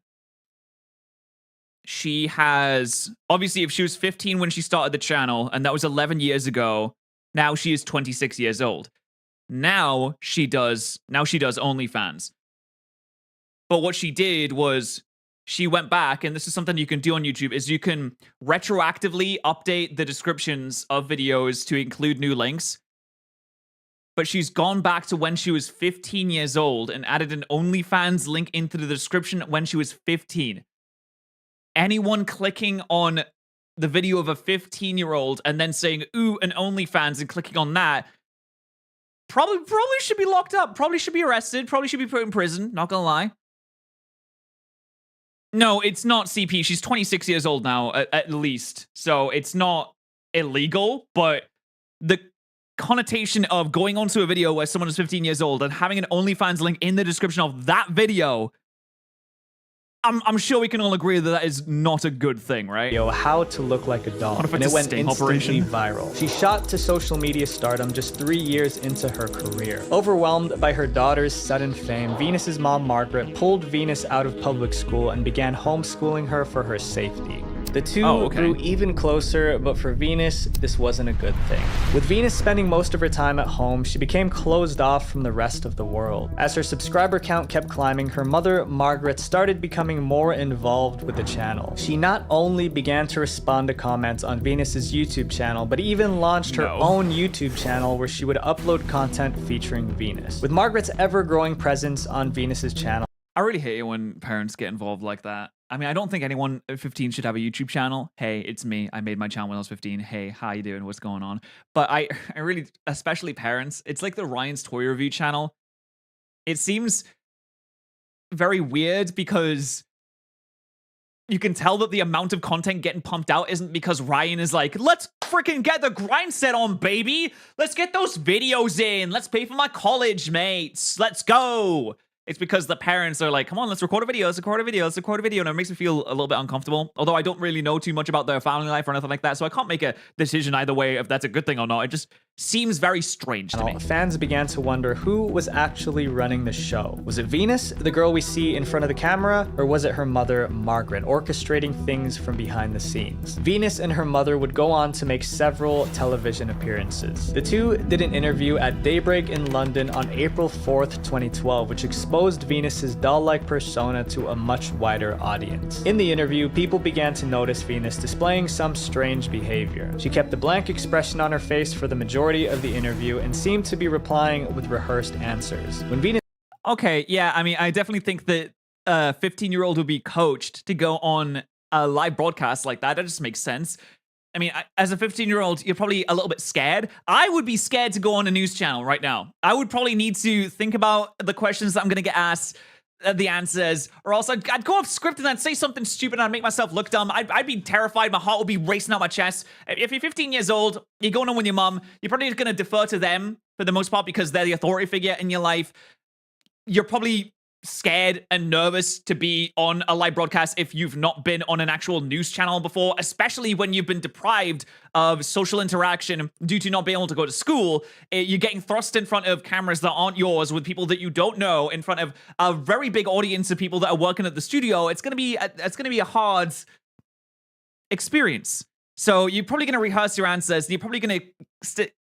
She has... Obviously, if she was 15 when she started the channel, and that was 11 years ago, now she is 26 years old. Now she does OnlyFans. But what she did was... She went back, and this is something you can do on YouTube, is you can retroactively update the descriptions of videos to include new links. But she's gone back to when she was 15 years old and added an OnlyFans link into the description when she was 15. Anyone clicking on the video of a 15-year-old and then saying, ooh, an OnlyFans, and clicking on that, probably should be locked up, probably should be arrested, probably should be put in prison, not gonna lie. No, it's not CP. She's 26 years old now, at least. So it's not illegal, but the connotation of going onto a video where someone is 15 years old and having an OnlyFans link in the description of that video, I'm sure we can all agree that that is not a good thing, right? How to look like a doll, and it went instantly viral. She shot to social media stardom just 3 years into her career. Overwhelmed by her daughter's sudden fame, Venus's mom, Margaret, pulled Venus out of public school and began homeschooling her for her safety. The two grew even closer, but for Venus, this wasn't a good thing. With Venus spending most of her time at home, she became closed off from the rest of the world. As her subscriber count kept climbing, her mother, Margaret, started becoming more involved with the channel. She not only began to respond to comments on Venus's YouTube channel, but even launched her own YouTube channel where she would upload content featuring Venus. With Margaret's ever-growing presence on Venus's channel, I really hate it when parents get involved like that. I mean, I don't think anyone at 15 should have a YouTube channel. Hey, it's me. I made my channel when I was 15. Hey, how you doing? What's going on? But I really, especially parents, it's like the Ryan's Toy Review channel. It seems very weird because you can tell that the amount of content getting pumped out isn't because Ryan is like, let's freaking get the grind set on, baby. Let's get those videos in. Let's pay for my college, mates. Let's go. It's because the parents are like, come on, let's record a video, let's record a video, let's record a video. And it makes me feel a little bit uncomfortable. Although I don't really know too much about their family life or anything like that. So I can't make a decision either way if that's a good thing or not. It just seems very strange to me. Fans began to wonder who was actually running the show. Was it Venus, the girl we see in front of the camera? Or was it her mother, Margaret, orchestrating things from behind the scenes? Venus and her mother would go on to make several television appearances. The two did an interview at Daybreak in London on April 4th, 2012, which exposed Venus's doll-like persona to a much wider audience. In the interview, people began to notice Venus displaying some strange behavior. She kept a blank expression on her face for the majority of the interview and seemed to be replying with rehearsed answers. When Venus... Okay, yeah, I mean, I definitely think that a 15-year-old would be coached to go on a live broadcast like that. That just makes sense. I mean, as a 15-year-old, you're probably a little bit scared. I would be scared to go on a news channel right now. I would probably need to think about the questions that I'm going to get asked, the answers, or else I'd go off script and I'd say something stupid and I'd make myself look dumb. I'd be terrified. My heart would be racing out my chest. If you're 15 years old, you're going on with your mom, you're probably going to defer to them for the most part because they're the authority figure in your life. You're probably scared and nervous to be on a live broadcast if you've not been on an actual news channel before, especially when you've been deprived of social interaction due to not being able to go to school. You're getting thrust in front of cameras that aren't yours with people that you don't know in front of a very big audience of people that are working at the studio. It's going to be a hard experience. So you're probably going to rehearse your answers. You're probably going to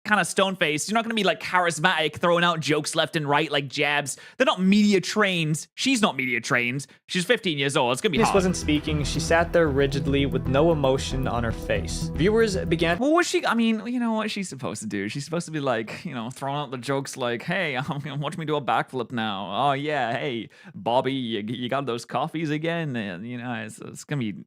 kind of stone-faced. You're not going to be like charismatic, throwing out jokes left and right like jabs. They're not media trained. She's not media trained. She's 15 years old. It's going to be Venus hard. wasn't speaking. She sat there rigidly with no emotion on her face. Viewers began... Well, was she... I mean, you know what she's supposed to do? She's supposed to be like, you know, throwing out the jokes like, hey, watch me do a backflip now. Oh, yeah, hey, Bobby, you got those coffees again? And, you know, it's going to be...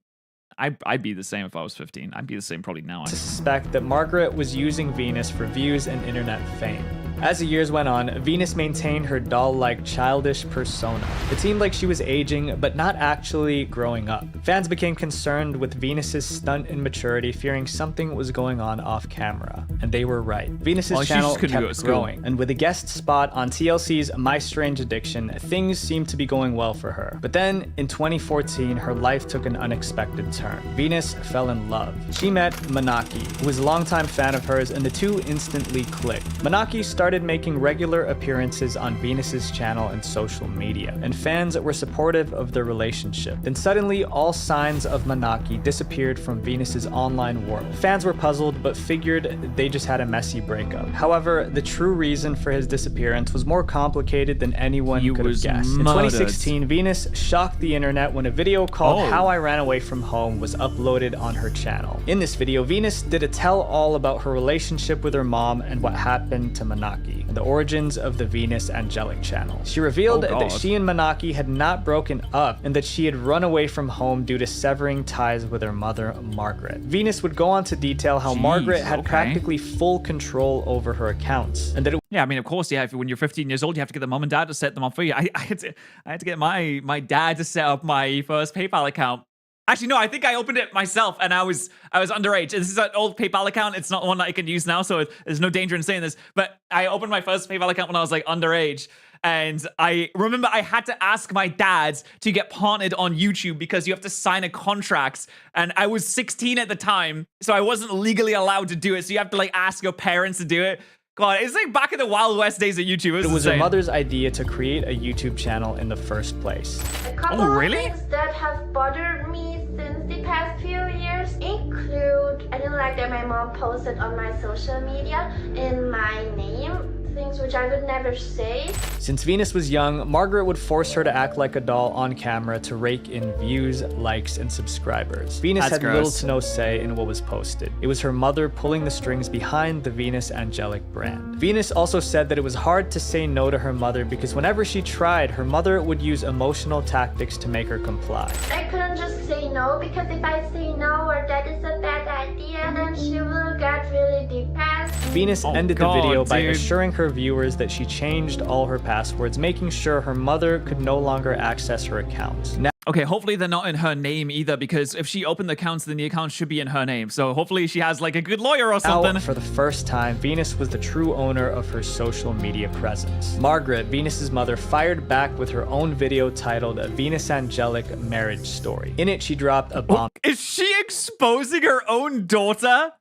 I'd be the same if I was 15. I'd be the same probably now. To suspect that Margaret was using Venus for views and internet fame. As the years went on, Venus maintained her doll-like childish persona. It seemed like she was aging, but not actually growing up. Fans became concerned with Venus's stunt immaturity, fearing something was going on off camera. And they were right. Venus's channel kept growing, and with a guest spot on TLC's My Strange Addiction, things seemed to be going well for her. But then, in 2014, her life took an unexpected turn. Venus fell in love. She met Manaki, who was a longtime fan of hers, and the two instantly clicked. Manaki started making regular appearances on Venus's channel and social media, and fans were supportive of their relationship. Then suddenly, all signs of Manaki disappeared from Venus's online world. Fans were puzzled, but figured they just had a messy breakup. However, the true reason for his disappearance was more complicated than anyone could have guessed. In 2016, Venus shocked the internet when a video called How I Ran Away From Home was uploaded on her channel. In this video, Venus did a tell-all about her relationship with her mom and what happened to Manaki, the origins of the Venus Angelic channel. She revealed that she and Manaki had not broken up and that she had run away from home due to severing ties with her mother, Margaret. Venus would go on to detail how Margaret had practically full control over her accounts, and that it yeah, I mean, of course, yeah. When you're 15 years old, you have to get the mom and dad to set them up for you. I had to get my dad to set up my first PayPal account. Actually, no, I think I opened it myself, and I was underage. This is an old PayPal account. It's not one that I can use now, so there's no danger in saying this. But I opened my first PayPal account when I was like underage, and I remember I had to ask my dad to get partnered on YouTube because you have to sign a contract, and I was 16 at the time, so I wasn't legally allowed to do it. So you have to like ask your parents to do it. God, it's like back in the Wild West days of YouTube. It was her mother's idea to create a YouTube channel in the first place. A couple of things that have bothered me since the past few years include I didn't like that my mom posted on my social media in my name things which I would never say. Since Venus was young, Margaret would force her to act like a doll on camera to rake in views, likes, and subscribers. Venus had little to no say in what was posted. It was her mother pulling the strings behind the Venus Angelic brand. Venus also said that it was hard to say no to her mother because whenever she tried, her mother would use emotional tactics to make her comply. I couldn't just say no because if I say no or that is a bad idea, then she will get really depressed. Venus ended the video by assuring her viewers that she changed all her passwords, making sure her mother could no longer access her accounts. Now, okay, hopefully they're not in her name either, because if she opened the accounts, then the account should be in her name. So hopefully she has like a good lawyer or something. Now, for the first time, Venus was the true owner of her social media presence. Margaret, Venus's mother, fired back with her own video titled A Venus Angelic Marriage Story. In it, she dropped a bomb. Is she exposing her own daughter?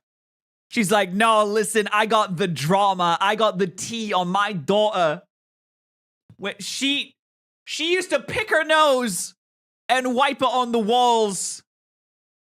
She's like, no, listen, I got the drama. I got the tea on my daughter. She used to pick her nose and wipe it on the walls.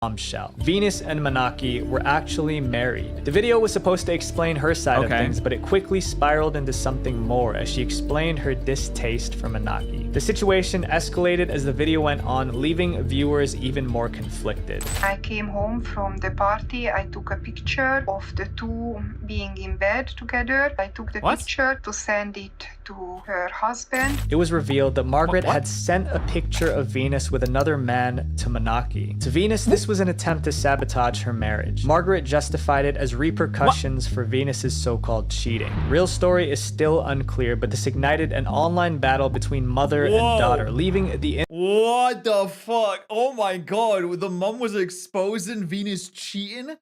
Bombshell. Venus and Manaki were actually married. The video was supposed to explain her side of things, but it quickly spiraled into something more as she explained her distaste for Manaki. The situation escalated as the video went on, leaving viewers even more conflicted. I came home from the party. I took a picture of the two being in bed together. I took the picture to send it to her husband. It was revealed that Margaret had sent a picture of Venus with another man to Manaki. To Venus, this was an attempt to sabotage her marriage. Margaret justified it as repercussions for Venus's so-called cheating. Real story is still unclear, but this ignited an online battle between mother and daughter, leaving the... What the fuck? Oh my god, the mom was exposing Venus cheating?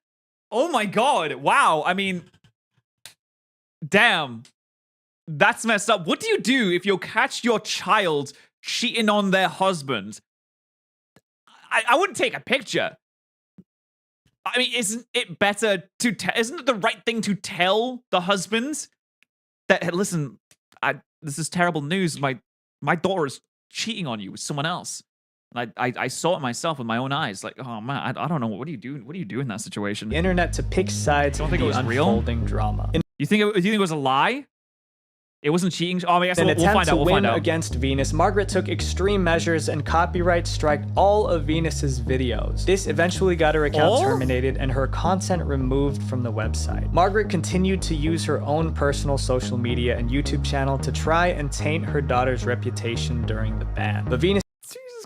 Oh my god, wow. I mean, damn. That's messed up. What do you do if you catch your child cheating on their husband? I wouldn't take a picture. I mean, isn't it better to isn't it the right thing to tell the husband that, hey, listen, this is terrible news. My daughter is cheating on you with someone else. I saw it myself with my own eyes. Like, oh man, I don't know. What do you do? What do you do in that situation? The internet to pick sides in the unfolding drama. You think it was a lie? It wasn't cheating. Oh, I guess In an we'll attempt find out. to We'll win find out. against Venus, Margaret took extreme measures and copyright striked all of Venus's videos. This eventually got her account terminated and her content removed from the website. Margaret continued to use her own personal social media and YouTube channel to try and taint her daughter's reputation during the ban. But Venus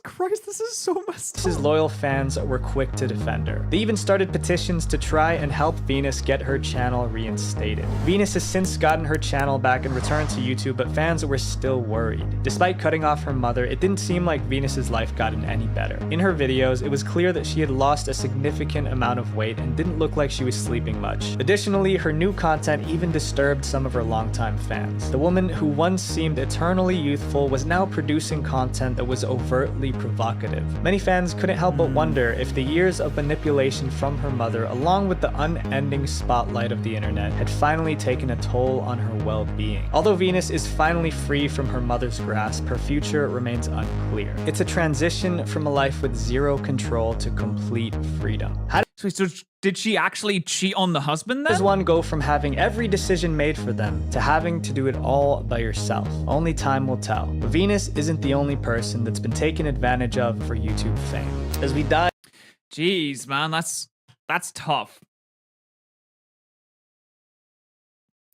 Christ, this is so messed up. His loyal fans were quick to defend her. They even started petitions to try and help Venus get her channel reinstated. Venus has since gotten her channel back and returned to YouTube, but fans were still worried. Despite cutting off her mother, it didn't seem like Venus's life gotten any better. In her videos, it was clear that she had lost a significant amount of weight and didn't look like she was sleeping much. Additionally, her new content even disturbed some of her longtime fans. The woman who once seemed eternally youthful was now producing content that was overtly provocative. Many fans couldn't help but wonder if the years of manipulation from her mother, along with the unending spotlight of the internet, had finally taken a toll on her well-being. Although Venus is finally free from her mother's grasp, her future remains unclear. It's a transition from a life with zero control to complete freedom. So did she actually cheat on the husband then? Does one go from having every decision made for them to having to do it all by yourself? Only time will tell. But Venus isn't the only person that's been taken advantage of for YouTube fame. As we dive... Jeez, man, that's tough.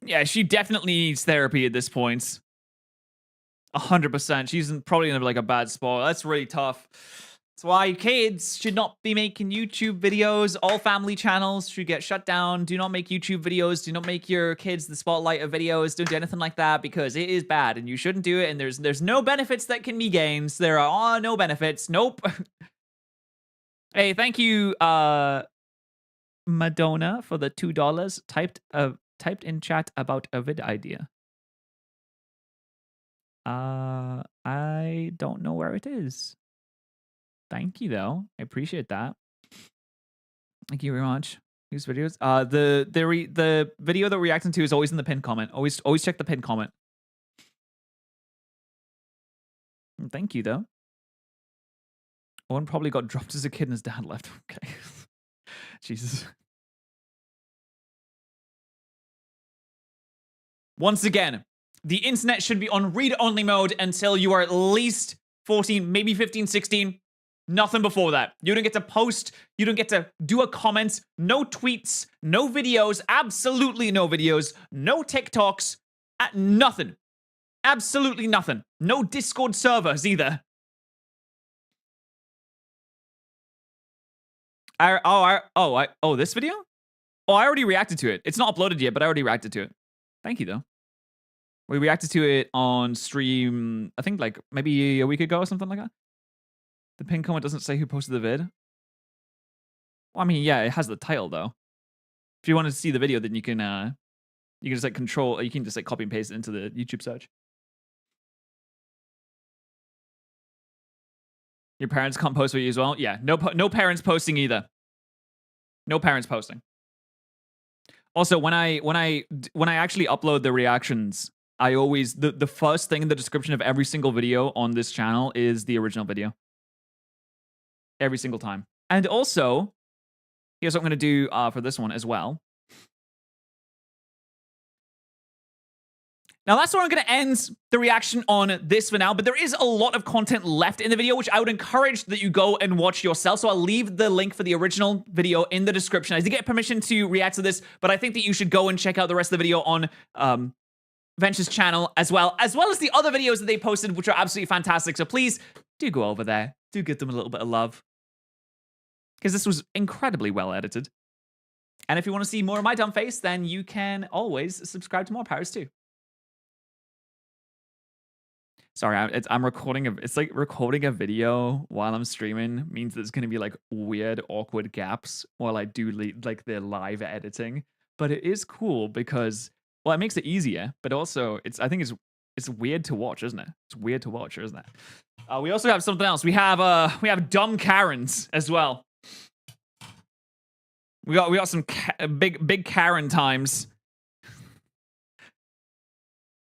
Yeah, she definitely needs therapy at this point. 100%. She's probably in like a bad spot. That's really tough. That's why kids should not be making YouTube videos. All family channels should get shut down. Do not make YouTube videos. Do not make your kids the spotlight of videos. Don't do anything like that because it is bad and you shouldn't do it. And there's no benefits that can be gained. There are no benefits. Nope. Hey, thank you, Madonna, for the $2 typed in chat about a vid idea. I don't know where it is. Thank you, though. I appreciate that. Thank you very much. These videos. The video that we're reacting to is always in the pinned comment. Always check the pinned comment. Thank you, though. Owen probably got dropped as a kid and his dad left. Okay. Jesus. Once again, the internet should be on read-only mode until you are at least 14, maybe 15, 16. Nothing before that. You don't get to post. You don't get to do a comment. No tweets. No videos. Absolutely no videos. No TikToks. Nothing. Absolutely nothing. No Discord servers either. This video? Oh, I already reacted to it. It's not uploaded yet, but I already reacted to it. Thank you, though. We reacted to it on stream, I think like maybe a week ago or something like that. The pinned comment doesn't say who posted the vid. Well, I mean, yeah, it has the title though. If you want to see the video, then you can just like control, you can just like copy and paste it into the YouTube search. Your parents can't post for you as well? Yeah, no parents posting either. No parents posting. Also, when I actually upload the reactions, I always the first thing in the description of every single video on this channel is the original video. Every single time. And also, here's what I'm going to do for this one as well. Now, that's where I'm going to end the reaction on this for now, but there is a lot of content left in the video, which I would encourage that you go and watch yourself. So I'll leave the link for the original video in the description. I did get permission to react to this, but I think that you should go and check out the rest of the video on Venture's channel as well as the other videos that they posted, which are absolutely fantastic. So please do go over there. Do give them a little bit of love. Because this was incredibly well edited. And if you want to see more of my dumb face, then you can always subscribe to more patterrz too. Sorry, I'm recording it's like recording a video while I'm streaming means there's going to be like weird, awkward gaps while I do like the live editing. But it is cool because, well, it makes it easier, but also I think it's weird to watch, isn't it? It's weird to watch, isn't it? We also have something else. We have dumb Karens as well. We got some big Karen times.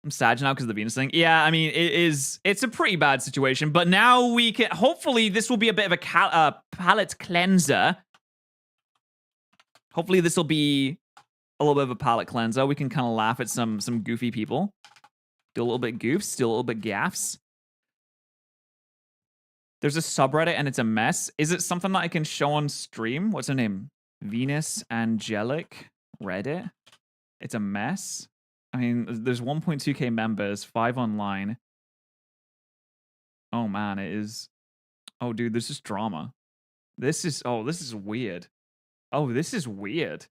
I'm sad now because of the Venus thing. Yeah, I mean, it's a pretty bad situation, but now we can, hopefully this will be a bit of a palate cleanser. Hopefully this will be a little bit of a palate cleanser. We can kind of laugh at some goofy people. Do a little bit goofs, do a little bit gaffs. There's a subreddit and it's a mess. Is it something that I can show on stream? What's her name? Venus Angelic Reddit. It's a mess. I mean, there's 1.2k members, 5 online. Oh man, it is. Oh dude, this is drama. This is weird. Oh, this is weird.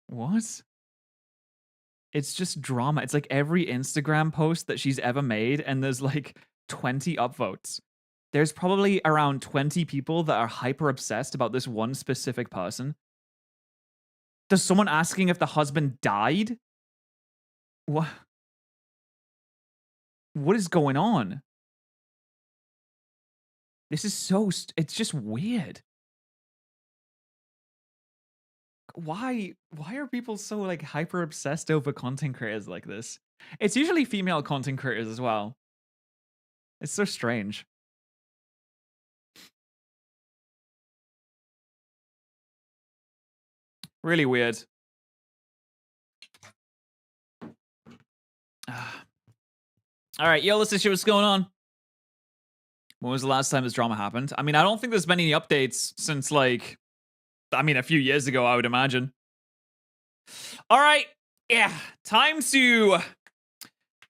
What? It's just drama. It's like every Instagram post that she's ever made, and there's like 20 upvotes. There's probably around 20 people that are hyper obsessed about this one specific person. There's someone asking if the husband died? What? What is going on? This is so... It's just weird. Why are people so like hyper obsessed over content creators like this? It's usually female content creators as well. It's so strange. Really weird. All right, yo, let's see what's going on. When was the last time this drama happened? I mean, I don't think there's been any updates since like, I mean, a few years ago, I would imagine. All right, yeah, time to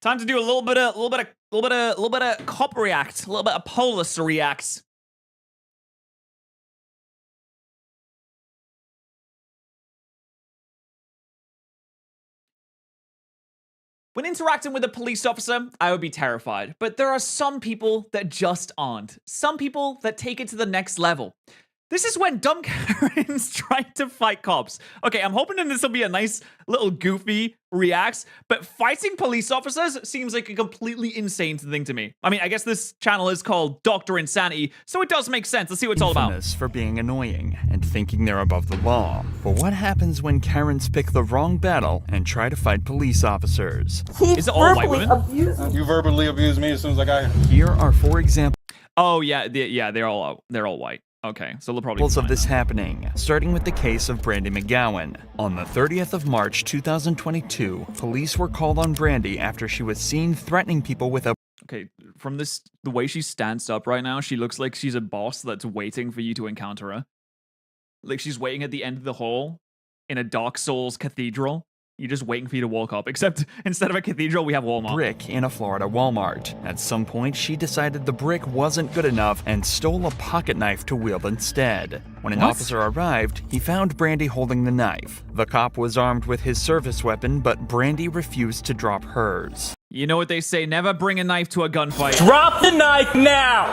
do a little bit of cop react, a little bit of Polis reacts. When interacting with a police officer, I would be terrified. But there are some people that just aren't. Some people that take it to the next level. This is when dumb Karens try to fight cops. Okay, I'm hoping that this will be a nice little goofy reacts, but fighting police officers seems like a completely insane thing to me. I mean, I guess this channel is called Dr. Insanity, so it does make sense. Let's see what it's all about. Infamous for being annoying and thinking they're above the law. But what happens when Karens pick the wrong battle and try to fight police officers? Is it all white women? You verbally abused me as soon as I got here. Here are 4 examples. Oh yeah, they're all white. Okay, so they'll probably of this happening, starting with the case of Brandy McGowan. On the 30th of March 2022, police were called on Brandy after she was seen threatening people with a... Okay, from the way she stands up right now, she looks like she's a boss that's waiting for you to encounter her. Like she's waiting at the end of the hall in a Dark Souls cathedral. You're just waiting for you to walk up, except instead of a cathedral, we have Walmart. Brick in a Florida Walmart. At some point, she decided the brick wasn't good enough and stole a pocket knife to wield instead. When an officer arrived, he found Brandy holding the knife. The cop was armed with his service weapon, but Brandy refused to drop hers. You know what they say, never bring a knife to a gunfight. Drop the knife now!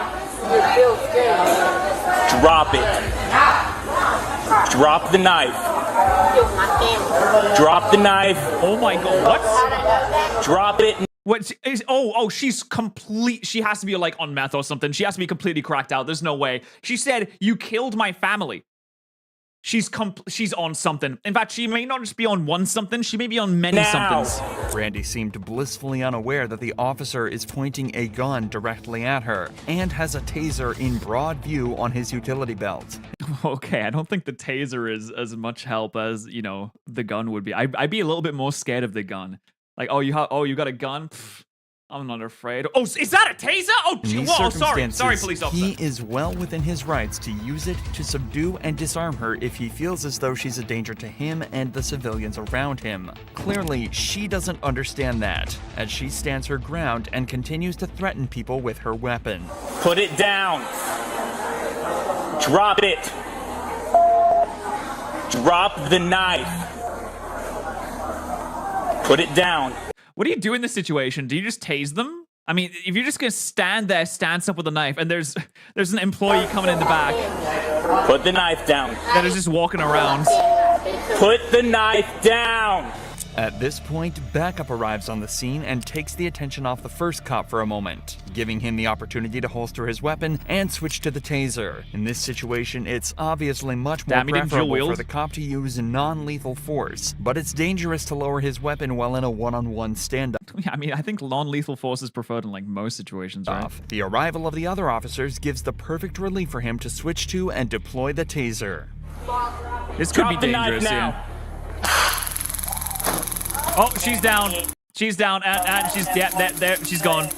Drop it. Drop the knife. Drop the knife. Oh my god, what? Drop it. What is, oh, she's complete. She has to be like on meth or something. She has to be completely cracked out. There's no way. She said, you killed my family. She's on something. In fact, she may not just be on one something, she may be on many somethings. Brandy seemed blissfully unaware that the officer is pointing a gun directly at her and has a taser in broad view on his utility belt. Okay, I don't think the taser is as much help as, you know, the gun would be. I'd be a little bit more scared of the gun. Like, you got a gun? Pfft, I'm not afraid. Oh, is that a taser? Oh, whoa, sorry, police officer. He is well within his rights to use it to subdue and disarm her if he feels as though she's a danger to him and the civilians around him. Clearly, she doesn't understand that, as she stands her ground and continues to threaten people with her weapon. Put it down. Drop it. Drop the knife. Put it down. What do you do in this situation? Do you just tase them? I mean, if you're just gonna stand up with a knife, and there's an employee coming in the back. Put the knife down. That is just walking around. Put the knife down. At this point, backup arrives on the scene and takes the attention off the first cop for a moment, giving him the opportunity to holster his weapon and switch to the taser. In this situation, it's obviously much more preferable for the cop to use non-lethal force, but it's dangerous to lower his weapon while in a one-on-one standoff. Yeah, I mean, I think non-lethal force is preferred in like most situations, right? The arrival of the other officers gives the perfect relief for him to switch to and deploy the taser. This could be dangerous, yeah. Oh, she's down. She's down, and she's there. She's gone.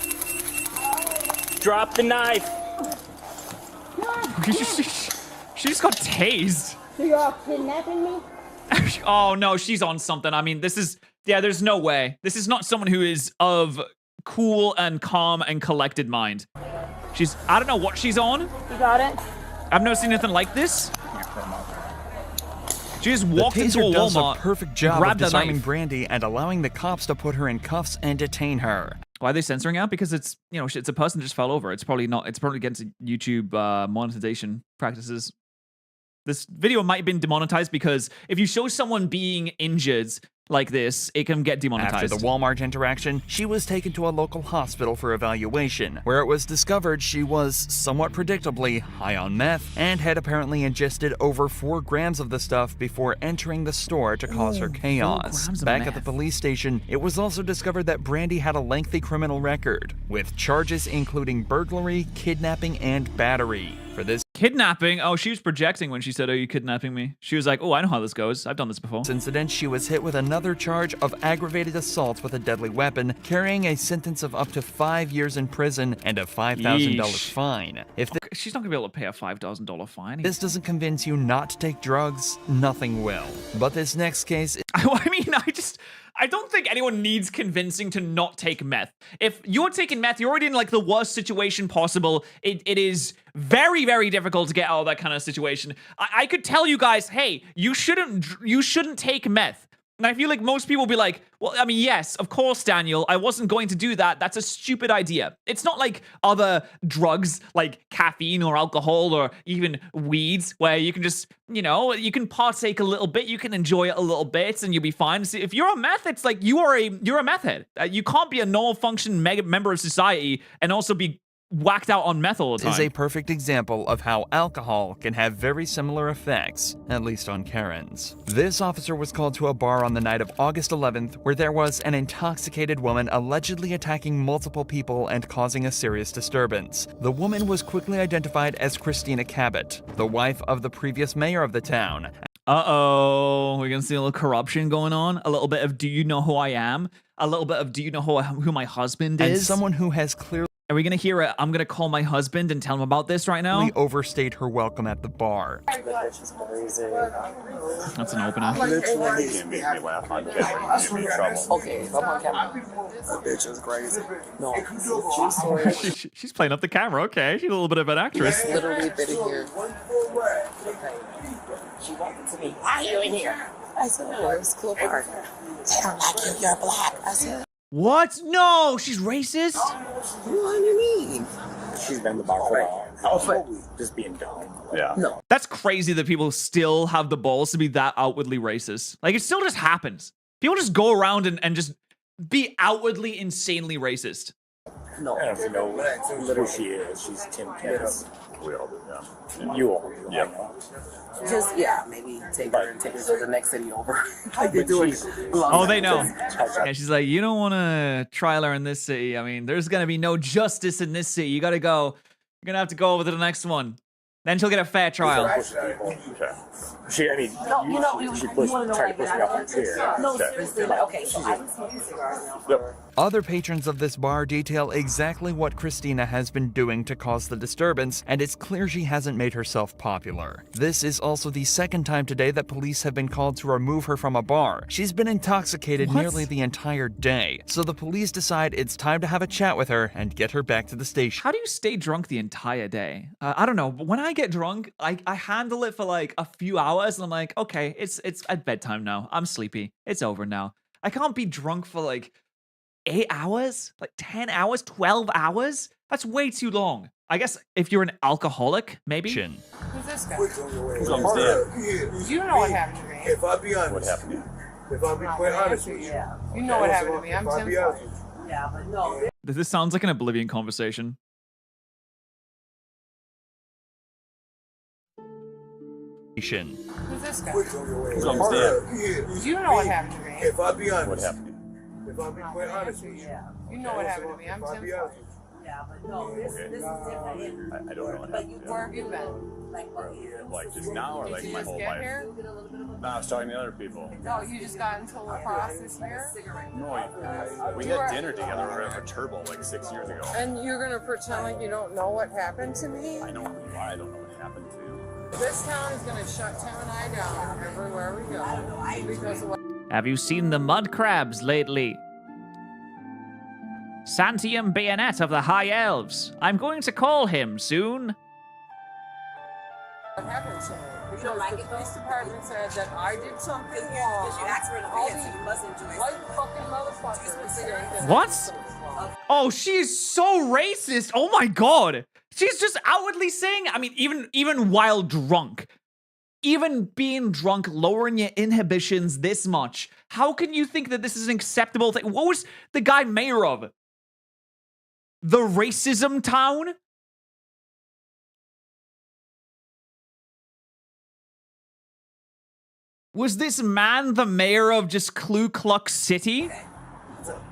Drop the knife. She just got tased. So you're all kidnapping me? Oh no, she's on something. I mean, this is there's no way. This is not someone who is of cool and calm and collected mind. I don't know what she's on. You got it? I've never seen anything like this. She just walked into a Walmart, does a perfect job of grabbed disarming knife. Brandy and allowing the cops to put her in cuffs and detain her. Why are they censoring her? Because it's, you know, it's a person that just fell over. It's probably against YouTube monetization practices. This video might have been demonetized because if you show someone being injured like this, it can get demonetized. After the Walmart interaction, she was taken to a local hospital for evaluation, where it was discovered she was, somewhat predictably, high on meth and had apparently ingested over 4 grams of the stuff before entering the store to cause her chaos. Back at the police station, it was also discovered that Brandy had a lengthy criminal record, with charges including burglary, kidnapping, and battery. For this kidnapping? Oh, she was projecting when she said, "Are you kidnapping me?" She was like, "Oh, I know how this goes. I've done this before." incident, she was hit with another charge of aggravated assault with a deadly weapon, carrying a sentence of up to 5 years in prison and a $5,000 fine. If she's not gonna be able to pay a $5,000 fine. This doesn't convince you not to take drugs, nothing will. But this next case, I don't think anyone needs convincing to not take meth. If you're taking meth, you're already in like the worst situation possible. It is very, very difficult to get out of that kind of situation. I could tell you guys, hey, you shouldn't take meth. And I feel like most people will be like, well, I mean, yes, of course, Daniel, I wasn't going to do that. That's a stupid idea. It's not like other drugs like caffeine or alcohol or even weeds where you can just, you know, you can partake a little bit, you can enjoy it a little bit and you'll be fine. See, if you're a meth, it's like you're a meth head. You can't be a normal function member of society and also be whacked out on meth all the time. Is a perfect example of how alcohol can have very similar effects, at least on Karens. This officer was called to a bar on the night of August 11th, where there was an intoxicated woman allegedly attacking multiple people and causing a serious disturbance. The woman was quickly identified as Christina Cabot, the wife of the previous mayor of the town. Uh-oh, we're gonna see a little corruption going on, a little bit of do you know who I am, a little bit of do you know who my husband is? And someone who has clearly Are we gonna hear it? I'm gonna call my husband and tell him about this right now? overstayed her welcome at the bar. That's an opener. Okay, I'm on camera. That bitch is crazy. No, true story. She's playing up the camera, okay. She's a little bit of an actress. She's literally been here. She walked into me. Why are you in here? I said, oh, it was a cool bar. They don't like you, you're black. I said, what? No, she's racist? What do you mean? She's been the bar for a while. Just being dumb. Yeah. No. That's crazy that people still have the balls to be that outwardly racist. Like, it still just happens. People just go around and just be outwardly insanely racist. No. I don't know if you know who she is. She's Tim Kennedy. We all do, yeah. You all do, yeah. Just, yeah, maybe take her to the next city over. Like they do it. Oh, they know. And she's like, you don't want to trial her in this city. I mean, there's going to be no justice in this city. You got to go. You're going to have to go over to the next one. Then she'll get a fair trial. Okay. She, I mean, she tried to push me off her chair. No, seriously. Okay, so I've been smoking cigars now for... Other patrons of this bar detail exactly what Christina has been doing to cause the disturbance, and it's clear she hasn't made herself popular. This is also the second time today that police have been called to remove her from a bar. She's been intoxicated nearly the entire day, so the police decide it's time to have a chat with her and get her back to the station. How do you stay drunk the entire day? I don't know, but when I get drunk, I handle it for like a few hours, and I'm like, okay, it's at bedtime now. I'm sleepy. It's over now. I can't be drunk for like 8 hours, like 10 hours, 12 hours. That's way too long. I guess if you're an alcoholic, maybe. Who's this guy? His name's Dan. You don't know what happened to me. If I be honest. What happened to you? If I'll be quite honest with you. You know what happened to me. I'm Tim's wife. Yeah, but no. This sounds like an Oblivion conversation. Who's this guy? You know what happened to me. If I'll be honest. What happened? If I'll be quite honest with you. You know what happened to me. I'm Tim's wife. Yeah, but no, this is different. I don't know what happened. Where have you been? Like just now or like Did you my just whole get life? here? No, I was talking to other people. Oh, you just got into lacrosse this year? No, we had dinner together over at Turbo like 6 years ago. And you're gonna pretend like you don't know what happened to me? I know who you are. I don't know what happened to you. This town is gonna shut Tim and I down everywhere we go because of what. Have you seen the mud crabs lately? Santium Bayonet of the High Elves. I'm going to call him soon. What happened to me? Because the police department said that I did something wrong. All these white fucking motherfuckers. What? Oh, she is so racist. Oh my god. She's just outwardly saying, I mean, even while drunk. Even being drunk, lowering your inhibitions this much. How can you think that this is an acceptable thing? What was the guy mayor of? The racism town? Was this man the mayor of just Ku Klux City?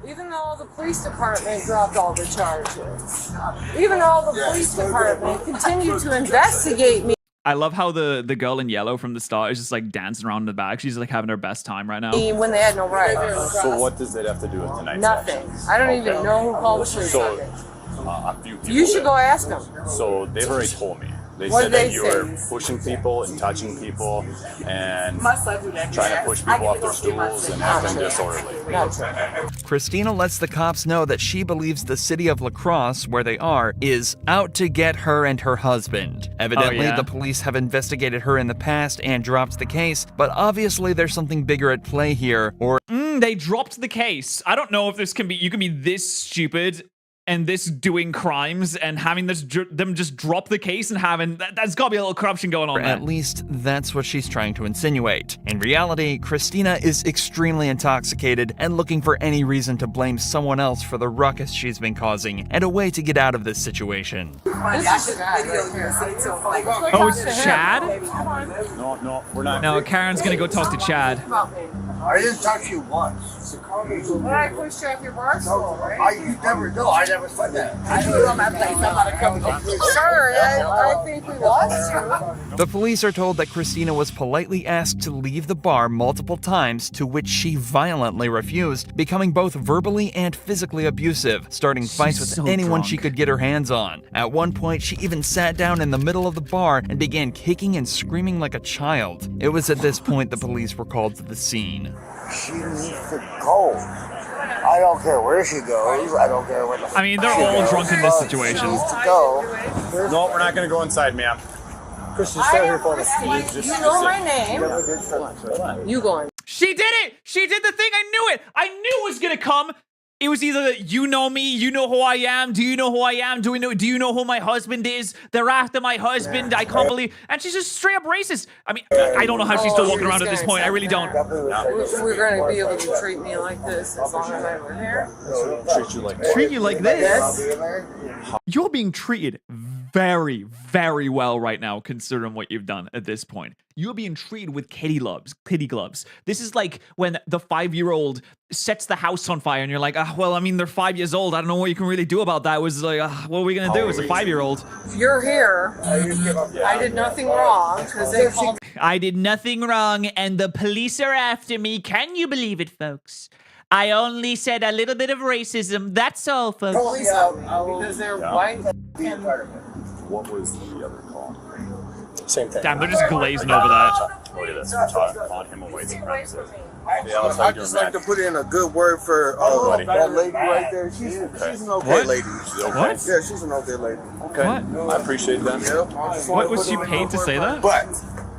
Even though the police department dropped all the charges. Even though the police department continued to investigate me. I love how the girl in yellow from the start is just like dancing around in the back. She's like having her best time right now. When they had no right. So what does that have to do with tonight's Nothing. actions? I don't even know who called the police. So, a few people you should go ask them. So they've already told me. They What said did that they you say? were pushing people and touching people and trying to push people off their stools and acting disorderly. Christina lets the cops know that she believes the city of La Crosse, where they are, is out to get her and her husband. Evidently, yeah? the police have investigated her in the past and dropped the case, but obviously there's something bigger at play here, or they dropped the case. I don't know if this can be, you can be this stupid and this doing crimes and having this them just drop the case and having that's got to be a little corruption going on there. At least that's what she's trying to insinuate. In reality, Christina is extremely intoxicated and looking for any reason to blame someone else for the ruckus she's been causing and a way to get out of this situation. This is Chad right here. Oh, it's Chad? No, we're not. No, Karen's gonna go talk to Chad. I didn't talk to you once. When I pushed you off your bar stool, right? You never know. I never said that. I knew on my place. I'm not a company. Sorry, I think we lost you. The police are told that Christina was politely asked to leave the bar multiple times, to which she violently refused, becoming both verbally and physically abusive, starting fights with anyone she could get her hands on. At one point, she even sat down in the middle of the bar and began kicking and screaming like a child. It was at this point the police were called to the scene. She needs to go. I don't care where she goes. I don't care where the I mean, they're all drunk in this situation. She needs to go. No, we're not going to go inside, ma'am. Christian, stay here for me. You know my name. You going. She did it! She did the thing! I knew it! I knew it was gonna come! It was either you know me, you know who I am, do you know who I am, do you know who my husband is? They're after my husband, I can't believe. And she's just straight up racist. I mean, I don't know how she's still walking around at this point, I really don't. We're going to be able to treat me like this as long as I'm here. Treat you like this? You're being treated very, very well right now, considering what you've done at this point. You're being treated with kitty gloves. This is like when the 5-year-old sets the house on fire and you're like, well, I mean, they're 5 years old. I don't know what you can really do about that. It was like, what are we going to do as a 5-year-old? If you're here, I did nothing wrong because they called. I did nothing wrong and the police are after me. Can you believe it, folks? I only said a little bit of racism. That's all, folks. Because they're white. What was the other call? Same thing. Damn, they're just glazing over that. Look at this. We're talking on him away supremacist. I'd just like to put in a good word for that lady right there. She's an okay lady. What? Yeah, she's an okay lady. Okay. What? I apprate that. Yeah. What was she paid to say that? But,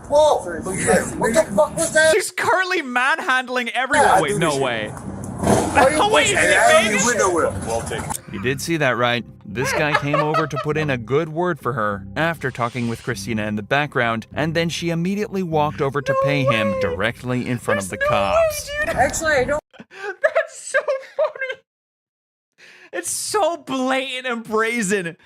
whoa! What the fuck was that? She's currently manhandling everyone. Wait, no way. Oh, wait, Well taken. You did see that right. This guy came over to put in a good word for her after talking with Christina in the background, and then she immediately walked over to pay him directly in front of the cops. Actually, I don't. That's so funny. It's so blatant and brazen.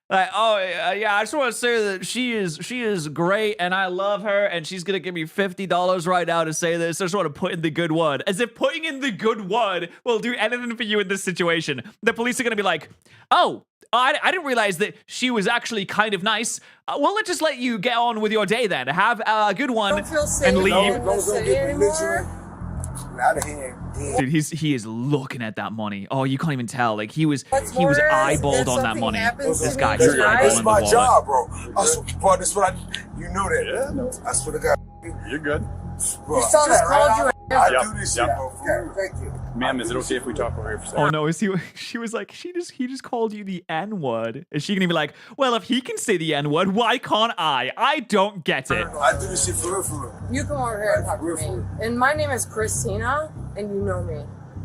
Like, oh yeah, I just want to say that she is great, and I love her, and she's gonna give me $50 right now to say this. I just want to put in the good word, as if putting in the good word will do anything for you in this situation. The police are gonna be like, oh, I didn't realize that she was actually kind of nice. Well, let's just let you get on with your day then. Have a good one and leave. Dude, he is looking at that money. Oh, you can't even tell. Like he was eyeballed on that money. This guy, he's eyeballing the wallet. That's my job, bro. That's what you know that. Yeah, I swear to God. You're good. You saw that, right? I do this shit, bro. Thank you. Ma'am, is it okay if we talk over here for a second? Oh no, she was like, he just called you the N-word. Is she gonna be like, well, if he can say the N-word, why can't I? I don't get it. I do this shit for real. You come over here and talk to me. And my name is Christina, and you know me.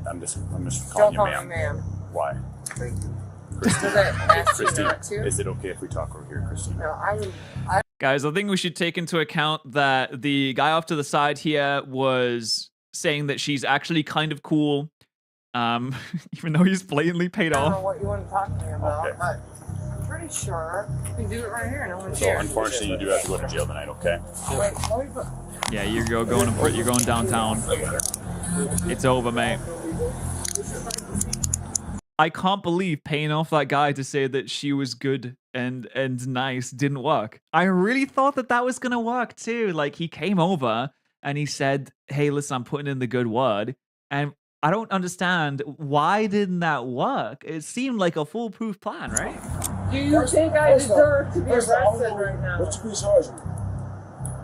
I'm just calling Don't you call ma'am. me ma'am. Why? Thank you. Christina, is it okay if we talk over here, Christina? No, Guys, I think we should take into account that the guy off to the side here was saying that she's actually kind of cool, even though he's blatantly paid I don't know off. what you want to talk to me about. Okay. I'm pretty sure you can do it right here. No one's So here. unfortunately, you do have to go to jail tonight, okay? Wait, let me put... Yeah, you're going downtown. It's over, mate. I can't believe paying off that guy to say that she was good and nice didn't work. I really thought that was gonna work too. Like he came over and he said, "Hey, listen, I'm putting in the good word," and I don't understand why didn't that work. It seemed like a foolproof plan, right? Do you think I deserve to be arrested right now? What's your charge?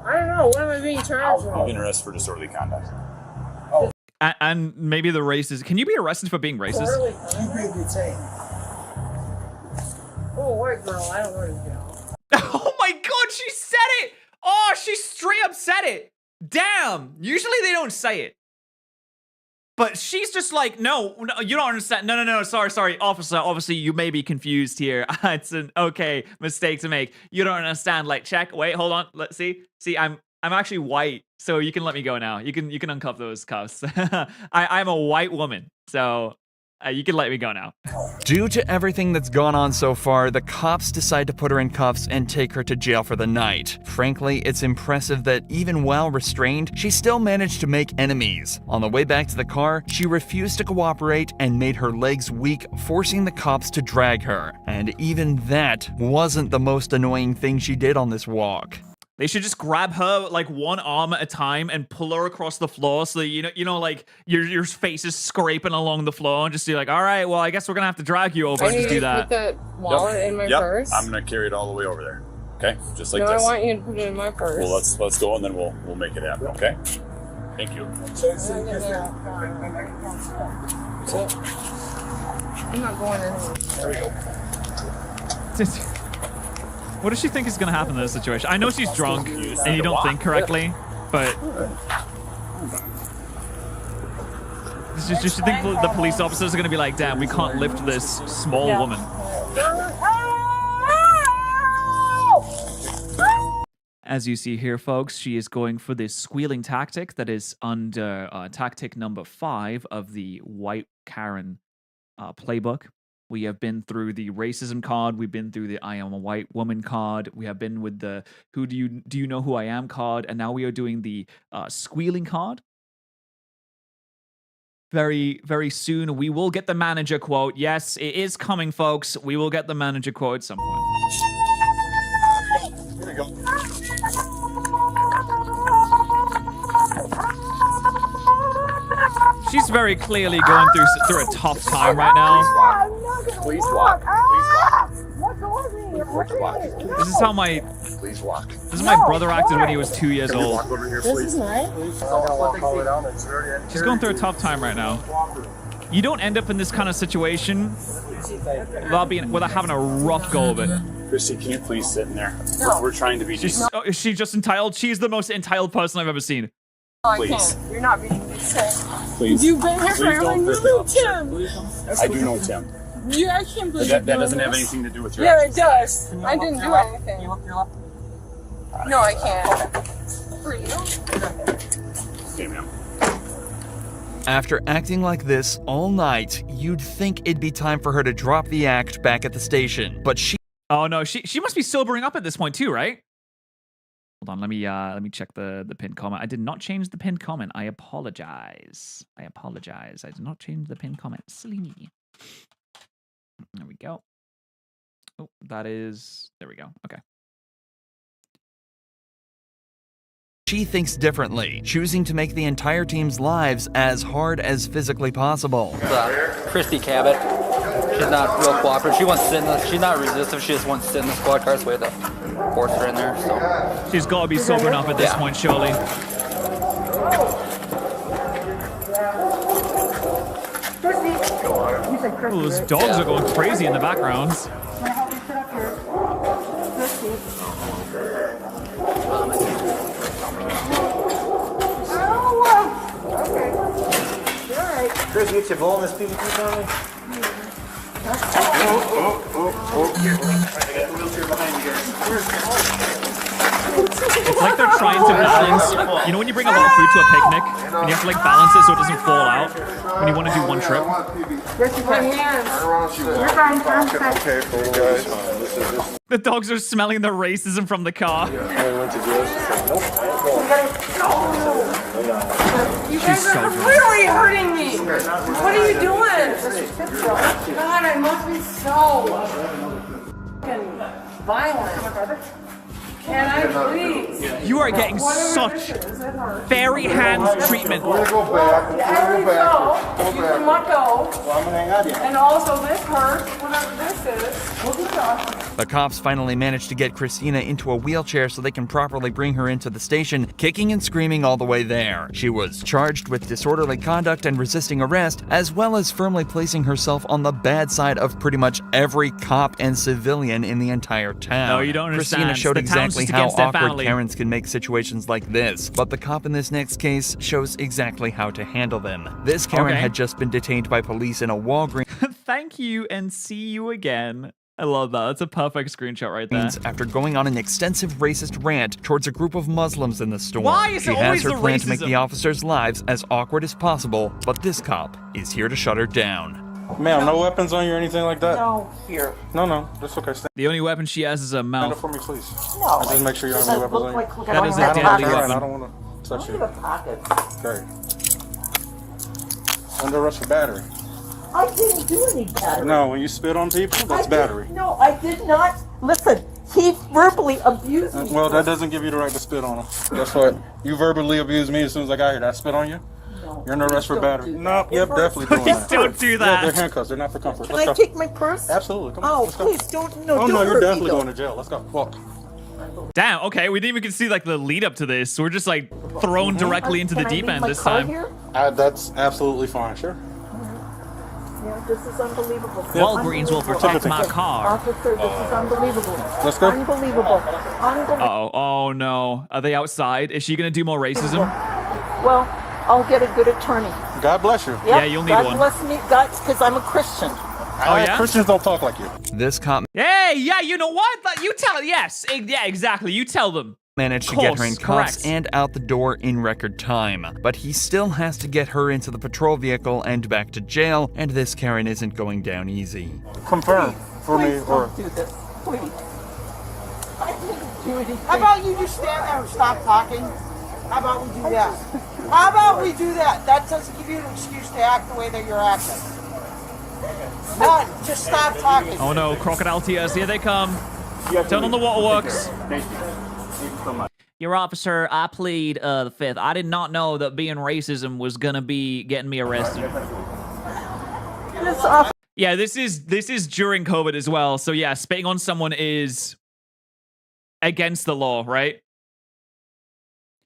I don't know. What am I being charged You've with? been arrested for disorderly conduct. And maybe the racist. Can you be arrested for being racist? You being detained. Oh, white girl, I don't want to jail. Oh my god, she said it! Oh, she straight up said it! Damn! Usually they don't say it. But she's just like, no, you don't understand. No, sorry, officer. Obviously, you may be confused here. It's an okay mistake to make. You don't understand. Like, check. Wait, hold on. Let's see. See, I'm actually white, so you can let me go now. You can uncuff those cuffs. I'm a white woman, so you can let me go now. Due to everything that's gone on so far, the cops decide to put her in cuffs and take her to jail for the night. Frankly, it's impressive that even while restrained, she still managed to make enemies. On the way back to the car, she refused to cooperate and made her legs weak, forcing the cops to drag her. And even that wasn't the most annoying thing she did on this walk. They should just grab her like one arm at a time and pull her across the floor so that, you know, like your face is scraping along the floor and just be like, all right, well, I guess we're gonna have to drag you over and just do that. Put that wallet in my purse. I'm gonna carry it all the way over there. Okay, just like no, this. I want you to put it in my purse. Well, let's go and then we'll make it happen. Okay. Thank you. I'm not going anywhere. There we go. What does she think is gonna happen in this situation? I know she's drunk and you don't think correctly, but just you think the police officers are gonna be like, damn, we can't lift this small woman. As you see here, folks, she is going for this squealing tactic that is under tactic number 5 of the White Karen playbook. We have been through the racism card. We've been through the I am a white woman card. We have been with the do you know who I am card. And now we are doing the squealing card. Very, very soon, we will get the manager quote. Yes, it is coming, folks. We will get the manager quote at some point. Here we go. She's very clearly going through a tough time right now. Please walk. This is how my Please walk. This is my brother acted when he was 2 years old. Walk over here, please. She's going through a tough time right now. You don't end up in this kind of situation without having a rough go of it. Chrissy, can you please sit in there? No. We're trying to be Is she just entitled? She's the most entitled person I've ever seen. I Please. can't. You're not being sick. Please. You've been here Please forever and don't you hurt know Tim. I do know Tim. Yeah, I can't believe That doesn't have anything to do with your Yeah, it does. I didn't do anything. No, I can't. For you? Okay, ma'am. After acting like this all night, you'd think it'd be time for her to drop the act back at the station, but she— Oh no, she must be sobering up at this point too, right? Hold on, let me check the pinned comment. I did not change the pinned comment. I apologize. I did not change the pinned comment. Silly me. There we go. Oh, that is... There we go. Okay. She thinks differently, choosing to make the entire team's lives as hard as physically possible. Christy Cabot. She's not real cooperative. She wants to sit in the, she's not resistant. She just wants to sit in the squad car, so we have to force her in there. So she's got to be sobering up at this point, surely. Oh, those dogs are going crazy in the background. Chris, you get your ball in this PvP on me? It's like they're trying to balance. You know when you bring a lot of food to a picnic and you have to like balance it so it doesn't fall out when you want to do one trip? The dogs are smelling the racism from the car. You guys are really hurting me. What are you doing? God, I must be so fucking violent. Can I please? You are getting such very hands treatment. You can let go. And also this hurts, whatever this is. We'll be talking. The cops finally managed to get Christina into a wheelchair so they can properly bring her into the station, kicking and screaming all the way there. She was charged with disorderly conduct and resisting arrest, as well as firmly placing herself on the bad side of pretty much every cop and civilian in the entire town. No, you don't understand. Christina showed The town's exactly just how against their awkward family. Karens can make situations like this, but the cop in this next case shows exactly how to handle them. This Karen had just been detained by police in a Walgreens. Thank you and see you again. I love that. That's a perfect screenshot right there. After going on an extensive racist rant towards a group of Muslims in the store. Why is she it has always her the plan to make racism? the officers' lives as awkward as possible, but this cop is here to shut her down. Ma'am, no weapons on you or anything like that? No, here. No, that's okay. The only weapon she has is a mouth. Stand up for me, please. No. Just make sure you don't have any weapons on you. That is a deadly weapon. I don't want to touch you. Pocket. Okay. Under arrest for battery. I didn't do any battery. No, when you spit on people, that's battery. No, I did not. Listen, he verbally abused me. Well, that doesn't give you the right to spit on him. That's what you verbally abused me as soon as I got here. Did I spit on you? No. You're under arrest for battery. No, yep, definitely doing Please that. don't do Yeah, that. they're handcuffs. They're not for comfort. Can Let's I go. take my purse? Absolutely. Come on. Oh, Let's go. please don't. No, Oh, don't no, you're hurt definitely me, though. going to jail. Let's go. Walk. Damn, okay, we didn't even get to see like the lead up to this. We're just like thrown directly into the Can I deep leave end my this car time. Here? That's absolutely fine. Sure. Yeah, this is unbelievable. Walgreens will protect my car. Officer, this is unbelievable. Let's go. Unbelievable. Oh no. Are they outside? Is she gonna do more racism? Well, I'll get a good attorney. God bless you. Yep, Yeah, you'll need God one. bless me, God, because I'm a Christian. Oh, yeah? Christians don't talk like you. This cop Hey, yeah, you know what? You tell yes. Yeah, exactly. You tell them. managed to Of get her in course, cuffs correct. and out the door in record time. But he still has to get her into the patrol vehicle and back to jail, and this Karen isn't going down easy. Confirm for me Please or don't do this. Please. I didn't do anything. How about you just stand there and stop talking? How about we do that? How about we do that? That doesn't give you an excuse to act the way that you're acting. None. Just stop talking. Oh no, crocodile tears. Here they come. Turn on the waterworks. Thank you. Thank you so much. Your officer, I plead the fifth. I did not know that being racism was gonna be getting me arrested. Yeah, this is during COVID as well. So yeah, spitting on someone is against the law, right?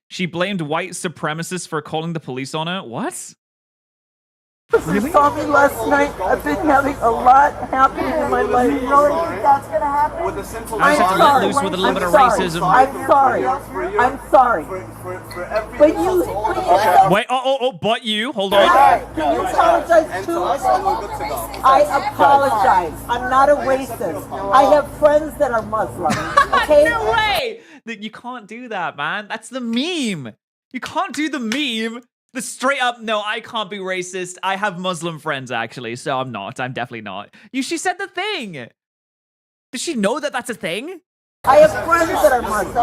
She blamed white supremacists for calling the police on her. What? Really? Saw me last night. I've been having a lot happening in my life. You really think that's gonna happen? I'm sorry. Let loose with a little bit of racism. I'm sorry. I'm sorry. But you. Wait. But you. Hold on. Can you apologize too? I apologize. I'm not a racist. I have friends that are Muslim. Okay? No way. You can't do that, man. That's the meme. You can't do the meme. The straight up, no, I can't be racist. I have Muslim friends, actually, so I'm not. I'm definitely not. She said the thing. Does she know that that's a thing? I have friends that are Muslim.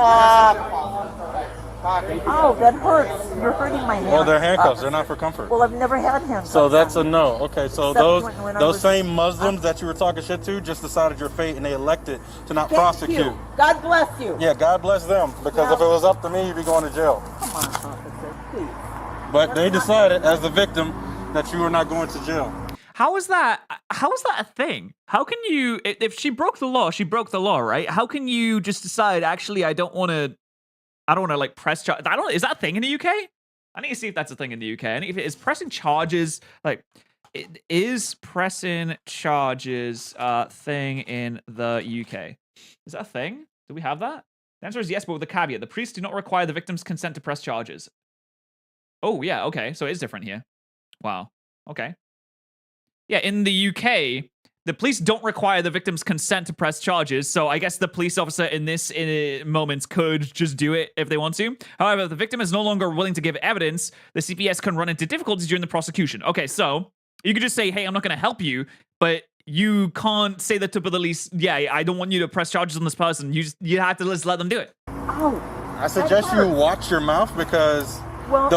Oh, that hurts. You're hurting my hand. Well, they're handcuffs. They're not for comfort. Well, I've never had handcuffs. So that's a no. Okay, so Except those same Muslims that you were talking shit to just decided your fate and they elected to not prosecute. You. God bless you. Yeah, God bless them. Because if it was up to me, you'd be going to jail. Come on, officer, please. But they decided, as the victim, that you were not going to jail. How is that a thing? How can you, if she broke the law, she broke the law, right? How can you just decide, actually, I don't want to like press charge? Is that a thing in the UK? I need to see if that's a thing in the UK. And if it is pressing charges, like, it is pressing charges thing in the UK. Is that a thing? Do we have that? The answer is yes, but with a caveat. The priests do not require the victim's consent to press charges. Oh, yeah, okay. So it is different here. Wow. Okay. Yeah, in the UK, the police don't require the victim's consent to press charges, so I guess the police officer in this moment could just do it if they want to. However, if the victim is no longer willing to give evidence, the CPS can run into difficulties during the prosecution. Okay, so you could just say, hey, I'm not going to help you, but you can't say that to the police, yeah, I don't want you to press charges on this person. You have to just let them do it. Oh. I suggest you watch your mouth because... Well,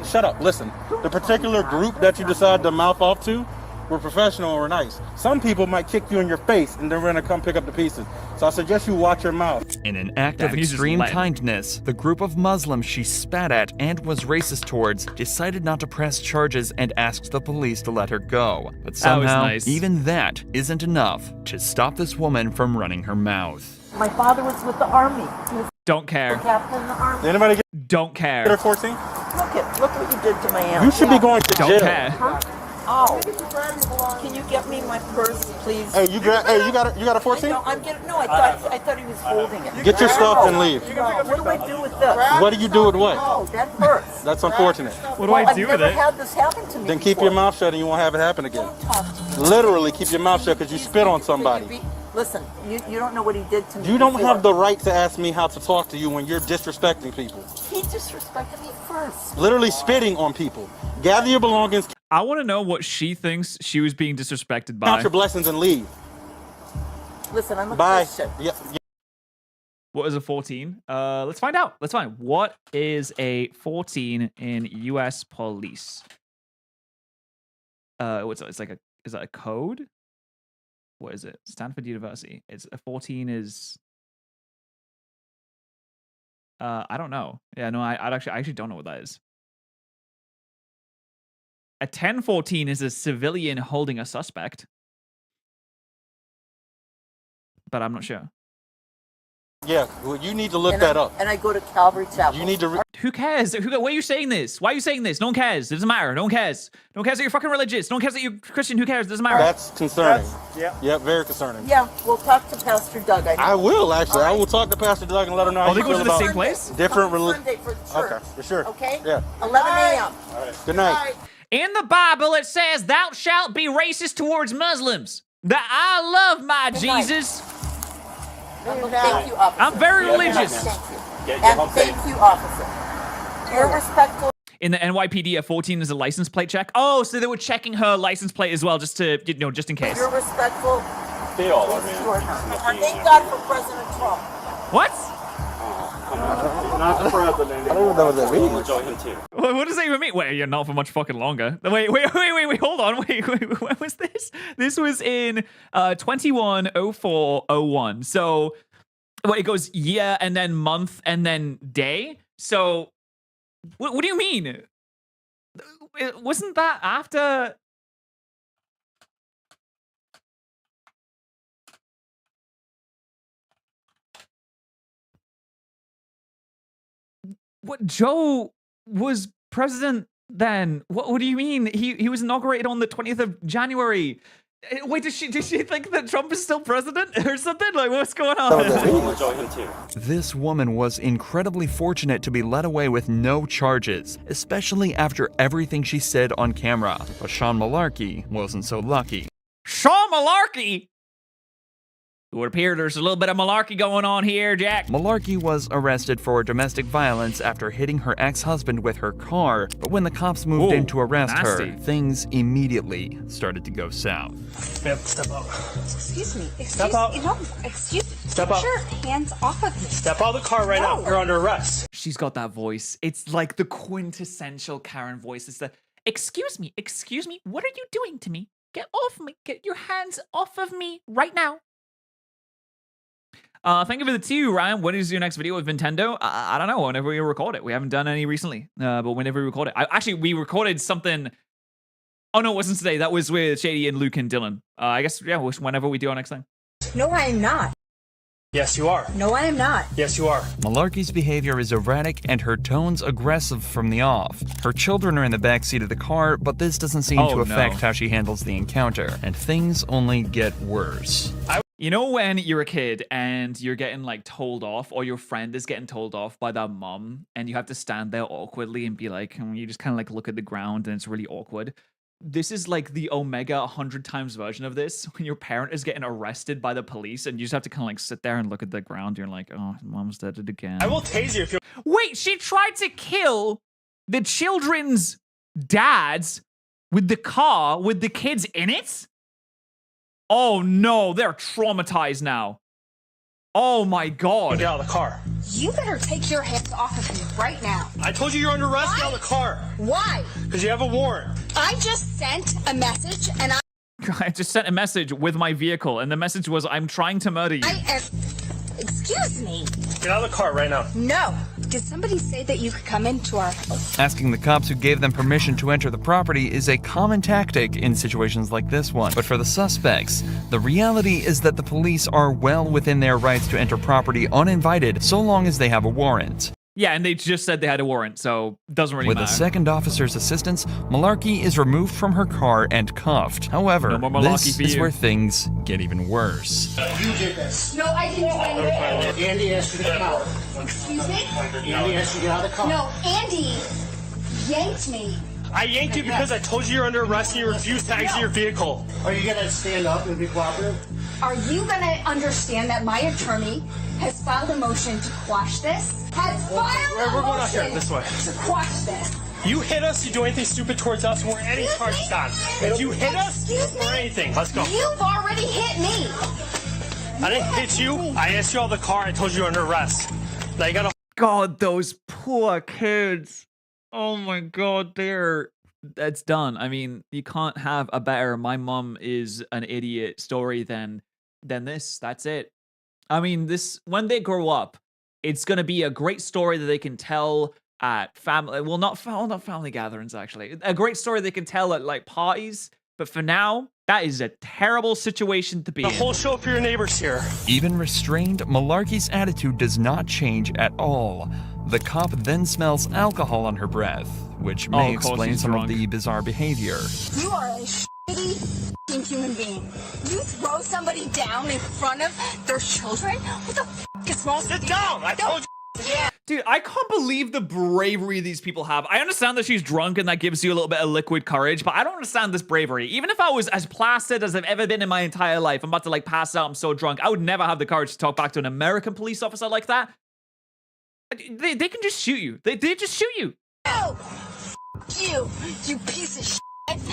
shut up, listen. The particular group that you decide to mouth off to were professional or nice. Some people might kick you in your face and they're gonna come pick up the pieces. So I suggest you watch your mouth. In an act of extreme kindness, the group of Muslims she spat at and was racist towards decided not to press charges and asked the police to let her go. But somehow, even that isn't enough to stop this woman from running her mouth. My father was with the army. He was Don't care. captain in the army. Did anybody get Don't care. her 14? Look what you did to my aunt. You should be going to Don't jail. care. Huh? Oh. Can you get me my purse, please? Hey, you got a 14? I thought he was holding it. Get your stuff and leave. What do I do with this? What do you do with what? Oh, that hurts. That's unfortunate. What do I do with it? I've never had this happen to me Then keep your mouth shut and you won't have it happen again. Literally keep your mouth shut because you spit on somebody. Listen, you don't know what he did to me. You don't have the right to ask me how to talk to you when you're disrespecting people. He disrespected me first. Literally spitting on people. Gather your belongings. I want to know what she thinks she was being disrespected by. Count your blessings and leave. Listen, I'm a Bye. Christian. Yeah. What is a 14? Let's find out. Let's find. What is a 14 in U.S. police? It's like is that a code? What is it? Stanford University. It's a 14 is. I don't know. Yeah, no, I actually don't know what that is. A 1014 is a civilian holding a suspect. But I'm not sure. Yeah, well, you need to look that up. And I go to Calvary Chapel. You need to... Who cares? Why are you saying this? Why are you saying this? No one cares. It doesn't matter. No one cares. No one cares that you're fucking religious. No one cares that you're Christian. Who cares? It doesn't matter. That's concerning. Yeah, very concerning. Yeah, we'll talk to Pastor Doug. I will, actually. I will talk to Pastor Doug and let him know how you feel about... they go to the same place? Different religion. Sunday for the church. Okay, for sure. Okay? Yeah. 11 a.m. Good night. In the Bible, it says, "Thou shalt be racist towards Muslims." That I love my Jesus. Thank you, officer. I'm very religious. Thank you. And thank you, officer. You're respectful. In the NYPD, a 14 is a license plate check. Oh, so they were checking her license plate as well, just to, just in case. You're respectful. They all are, man. Thank God for President Trump. What? Not the president. I don't know what that means. Join him too. What does that even mean? Wait, you're not for much fucking longer. Wait, hold on. Wait, when was this? This was in 21/04/01. So, it goes year and then month and then day. So, what do you mean? Wasn't that after? What, Joe was president Then what do you mean? He was inaugurated on the 20th of January. Wait, does she think that Trump is still president or something? Like, what's going on? This woman was incredibly fortunate to be let away with no charges, especially after everything she said on camera. But Sean Malarkey wasn't so lucky. Sean Malarkey? It would appear there's a little bit of malarkey going on here, Jack. Malarkey was arrested for domestic violence after hitting her ex-husband with her car, but when the cops moved in to arrest her, things immediately started to go south. Ma'am, step out. Excuse me. Step out. No, excuse me. Step out. Get your hands off of me. Step out of the car right now. You're under arrest. She's got that voice. It's like the quintessential Karen voice. It's the, excuse me, what are you doing to me? Get off me. Get your hands off of me right now. Thank you for the 2, Ryan. When is your next video with Nintendo? I don't know. Whenever we record it. We haven't done any recently. But whenever we record it. Actually, we recorded something. Oh, no, it wasn't today. That was with Shady and Luke and Dylan. I guess, yeah, whenever we do our next thing. No, I am not. Yes, you are. No, I am not. Yes, you are. Malarkey's behavior is erratic and her tone's aggressive from the off. Her children are in the backseat of the car, but this doesn't seem to affect how she handles the encounter. And things only get worse. You know when you're a kid and you're getting like told off, or your friend is getting told off by their mom, and you have to stand there awkwardly and be like, you just kind of like look at the ground and it's really awkward. This is like the Omega 100 times version of this, when your parent is getting arrested by the police and you just have to kind of like sit there and look at the ground. You're like, oh, mom's did it again. I will tase you if you. Wait, she tried to kill the children's dads with the car with the kids in it? Oh no, they're traumatized now. Oh my god. Get out of the car. You better take your hands off of me right now. I told you you're under arrest. Get out of the car. Why? Because you have a warrant. I just sent a message and I just sent a message with my vehicle, and the message was, I'm trying to murder you. Excuse me. Get out of the car right now. No. Did somebody say that you could come into our house? Asking the cops who gave them permission to enter the property is a common tactic in situations like this one. But for the suspects, the reality is that the police are well within their rights to enter property uninvited so long as they have a warrant. Yeah, and they just said they had a warrant, so it doesn't really matter. With the second officer's assistance, Malarkey is removed from her car and cuffed. However, this is where things get even worse. You did this. No, I didn't do anything. Andy asked you to come out. Excuse me? Andy asked you to get out of the car. No, Andy yanked me. I yanked you because I told you you're under arrest and you refused to exit your vehicle. Are you going to stand up and be cooperative? Are you going to understand that my attorney has filed a motion to quash this? We're going out here this way. To quash this. You hit us, you do anything stupid towards us, we're any charges on. If you hit us, or anything, let's go. You've already hit me. I didn't hit you. I asked you out of the car. I told you you're under arrest. Now you gotta. God, those poor kids. Oh my god, that's done. I mean, you can't have a better my mom is an idiot story than this. That's it. I mean, this, when they grow up, it's gonna be a great story that they can tell at family, well, not family gatherings, actually. A great story they can tell at like parties, but for now, that is a terrible situation to be in. The whole show for your neighbors here. Even restrained, Malarkey's attitude does not change at all. The cop then smells alcohol on her breath, which may explain some of the bizarre behavior. You are a shitty human being. You throw somebody down in front of their children? What the f is wrong? Sit down! I told you. Yeah. Dude, I can't believe the bravery these people have. I understand that she's drunk and that gives you a little bit of liquid courage, but I don't understand this bravery. Even if I was as placid as I've ever been in my entire life, I'm about to like pass out, I'm so drunk, I would never have the courage to talk back to an American police officer like that. They can just shoot you. They just shoot you. No! You piece of shit.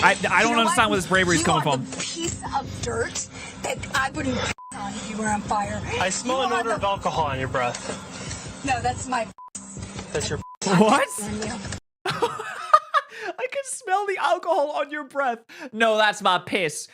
I don't understand where this bravery is coming from. The piece of dirt that I wouldn't piss on if you were on fire. I smell an odor of alcohol on your breath. No, that's my. That's your. What? I can smell the alcohol on your breath. No, that's my piss.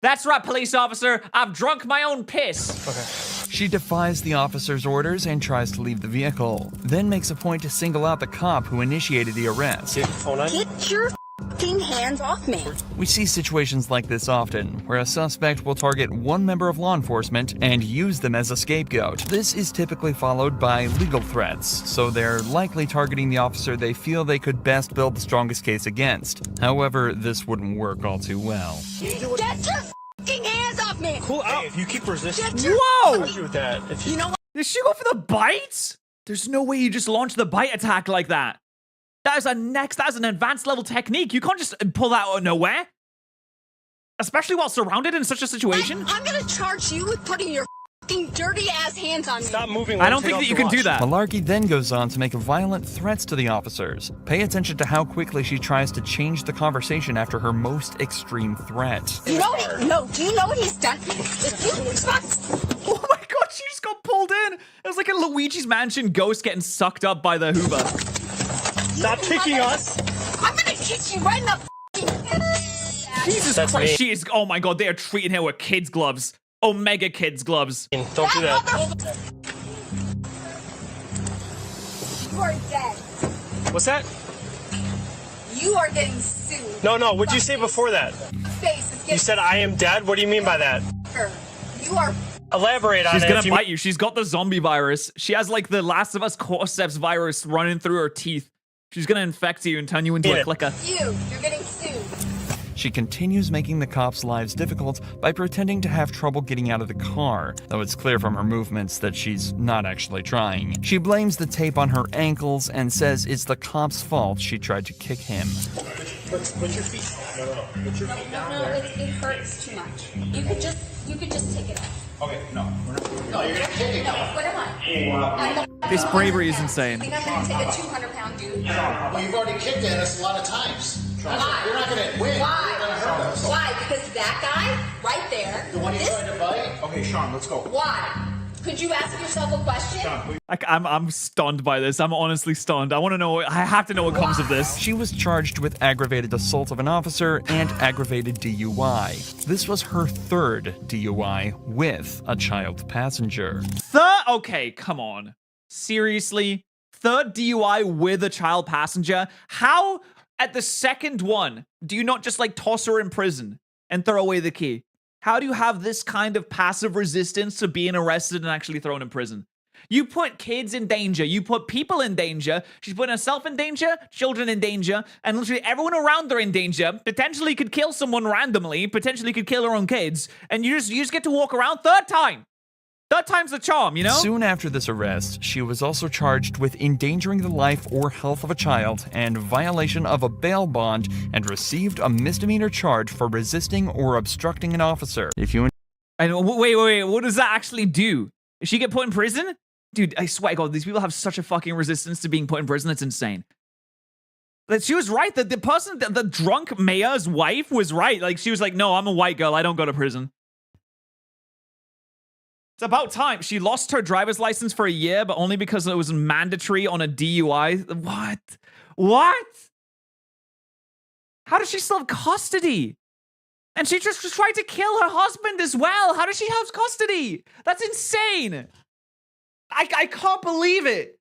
That's right, police officer. I've drunk my own piss. Okay. She defies the officer's orders and tries to leave the vehicle, then makes a point to single out the cop who initiated the arrest. Get your f***ing hands hands off me. We see situations like this often, where a suspect will target one member of law enforcement and use them as a scapegoat. This is typically followed by legal threats, so they're likely targeting the officer they feel they could best build the strongest case against. However, this wouldn't work all too well. Get your fucking hands off me! Cool out. If you keep resisting, Whoa! with that. If You know what? Did she go for the bite? There's no way you just launch the bite attack like that. That is an advanced level technique. You can't just pull that out of nowhere. Especially while surrounded in such a situation. I'm gonna charge you with putting your fucking dirty ass hands on me. Stop moving. I don't think that you can do that. Malarkey then goes on to make violent threats to the officers. Pay attention to how quickly she tries to change the conversation after her most extreme threat. You know what? No, do you know what he's done? Oh my god, she just got pulled in. It was like a Luigi's Mansion ghost getting sucked up by the Hoover. Stop kicking us. I'm gonna kick you right in the Jesus That's Christ, me. she is. Oh my god, they are treating her with kids' gloves. Omega kids' gloves. Don't do that. You are dead. What's that? You are getting sued. No, what'd you say before that? Face is You said I am dead? What do you mean by that? You are. Elaborate on She's it. gonna bite you. She's got the zombie virus. She has like the Last of Us cordyceps virus running through her teeth. She's gonna infect you and turn you into a clicker. You're getting sued. She continues making the cops' lives difficult by pretending to have trouble getting out of the car, though it's clear from her movements that she's not actually trying. She blames the tape on her ankles and says it's the cop's fault she tried to kick him. Put your feet. No. Put your feet down there. It hurts too much. You could just take it off. Okay, no. No, you're gonna kick it. No, what am I? This bravery is insane. You're not gonna take a 200-pound dude. Well, you've already kicked at us a lot of times. Why? You're not gonna win. Why? You're gonna hurt us. Why? Because that guy right there. The one you tried to fight? Okay, Sean, let's go. Why? Could you ask yourself a question? I'm stunned by this. I'm honestly stunned. I want to know. I have to know what comes of this. She was charged with aggravated assault of an officer and aggravated DUI. This was her third DUI with a child passenger. Okay, come on. Seriously? Third DUI with a child passenger? How, at the second one, do you not just like toss her in prison and throw away the key? How do you have this kind of passive resistance to being arrested and actually thrown in prison? You put kids in danger. You put people in danger. She's putting herself in danger, children in danger, and literally everyone around her in danger. Potentially could kill someone randomly. Potentially could kill her own kids. And you just get to walk around third time. Third time's the charm, you know? Soon after this arrest, she was also charged with endangering the life or health of a child and violation of a bail bond and received a misdemeanor charge for resisting or obstructing an officer. If you wait, what does that actually do? Does she get put in prison? Dude, I swear to God, these people have such a fucking resistance to being put in prison. It's insane. That she was right. The person, the drunk mayor's wife was right. Like, she was like, no, I'm a white girl. I don't go to prison. It's about time. She lost her driver's license for a year, but only because it was mandatory on a DUI. What? How does she still have custody? And she just tried to kill her husband as well. How does she have custody? That's insane. I can't believe it.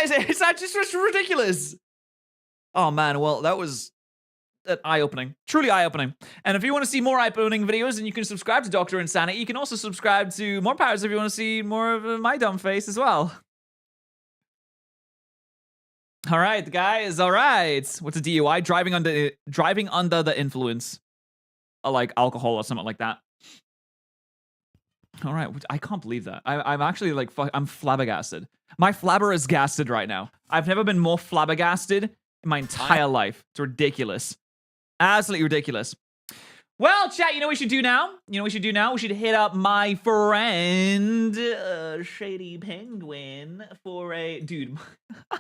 Is that just ridiculous? Oh man, well, that was eye-opening. Truly eye-opening. And if you want to see more eye-opening videos, then you can subscribe to Dr. Insanity. You can also subscribe to More Powers if you want to see more of my dumb face as well. All right, guys. All right. What's a DUI? Driving under the influence, like alcohol or something like that. All right. I can't believe that. I'm actually like, I'm flabbergasted. My flabber is gasted right now. I've never been more flabbergasted in my entire life. It's ridiculous. Absolutely ridiculous. Well, chat, you know what we should do now? You know what we should do now? We should hit up my friend, Shady Penguin, for a... Dude, my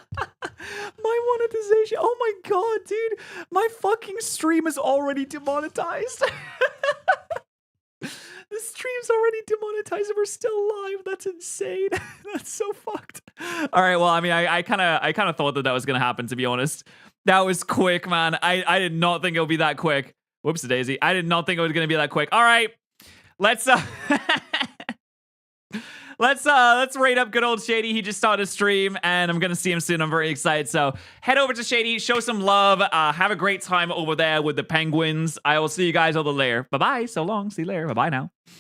monetization. Oh my god, dude. My fucking stream is already demonetized. The stream's already demonetized and we're still live. That's insane. That's so fucked. All right, well, I mean, I kind of thought that was going to happen, to be honest. That was quick, man. I did not think it would be that quick. Whoops, daisy. I did not think it was going to be that quick. All right, let's Let's rate up good old Shady. He just started a stream, and I'm gonna see him soon. I'm very excited. So head over to Shady, show some love. Have a great time over there with the penguins. I will see you guys over there. Bye bye. So long. See you later. Bye bye now.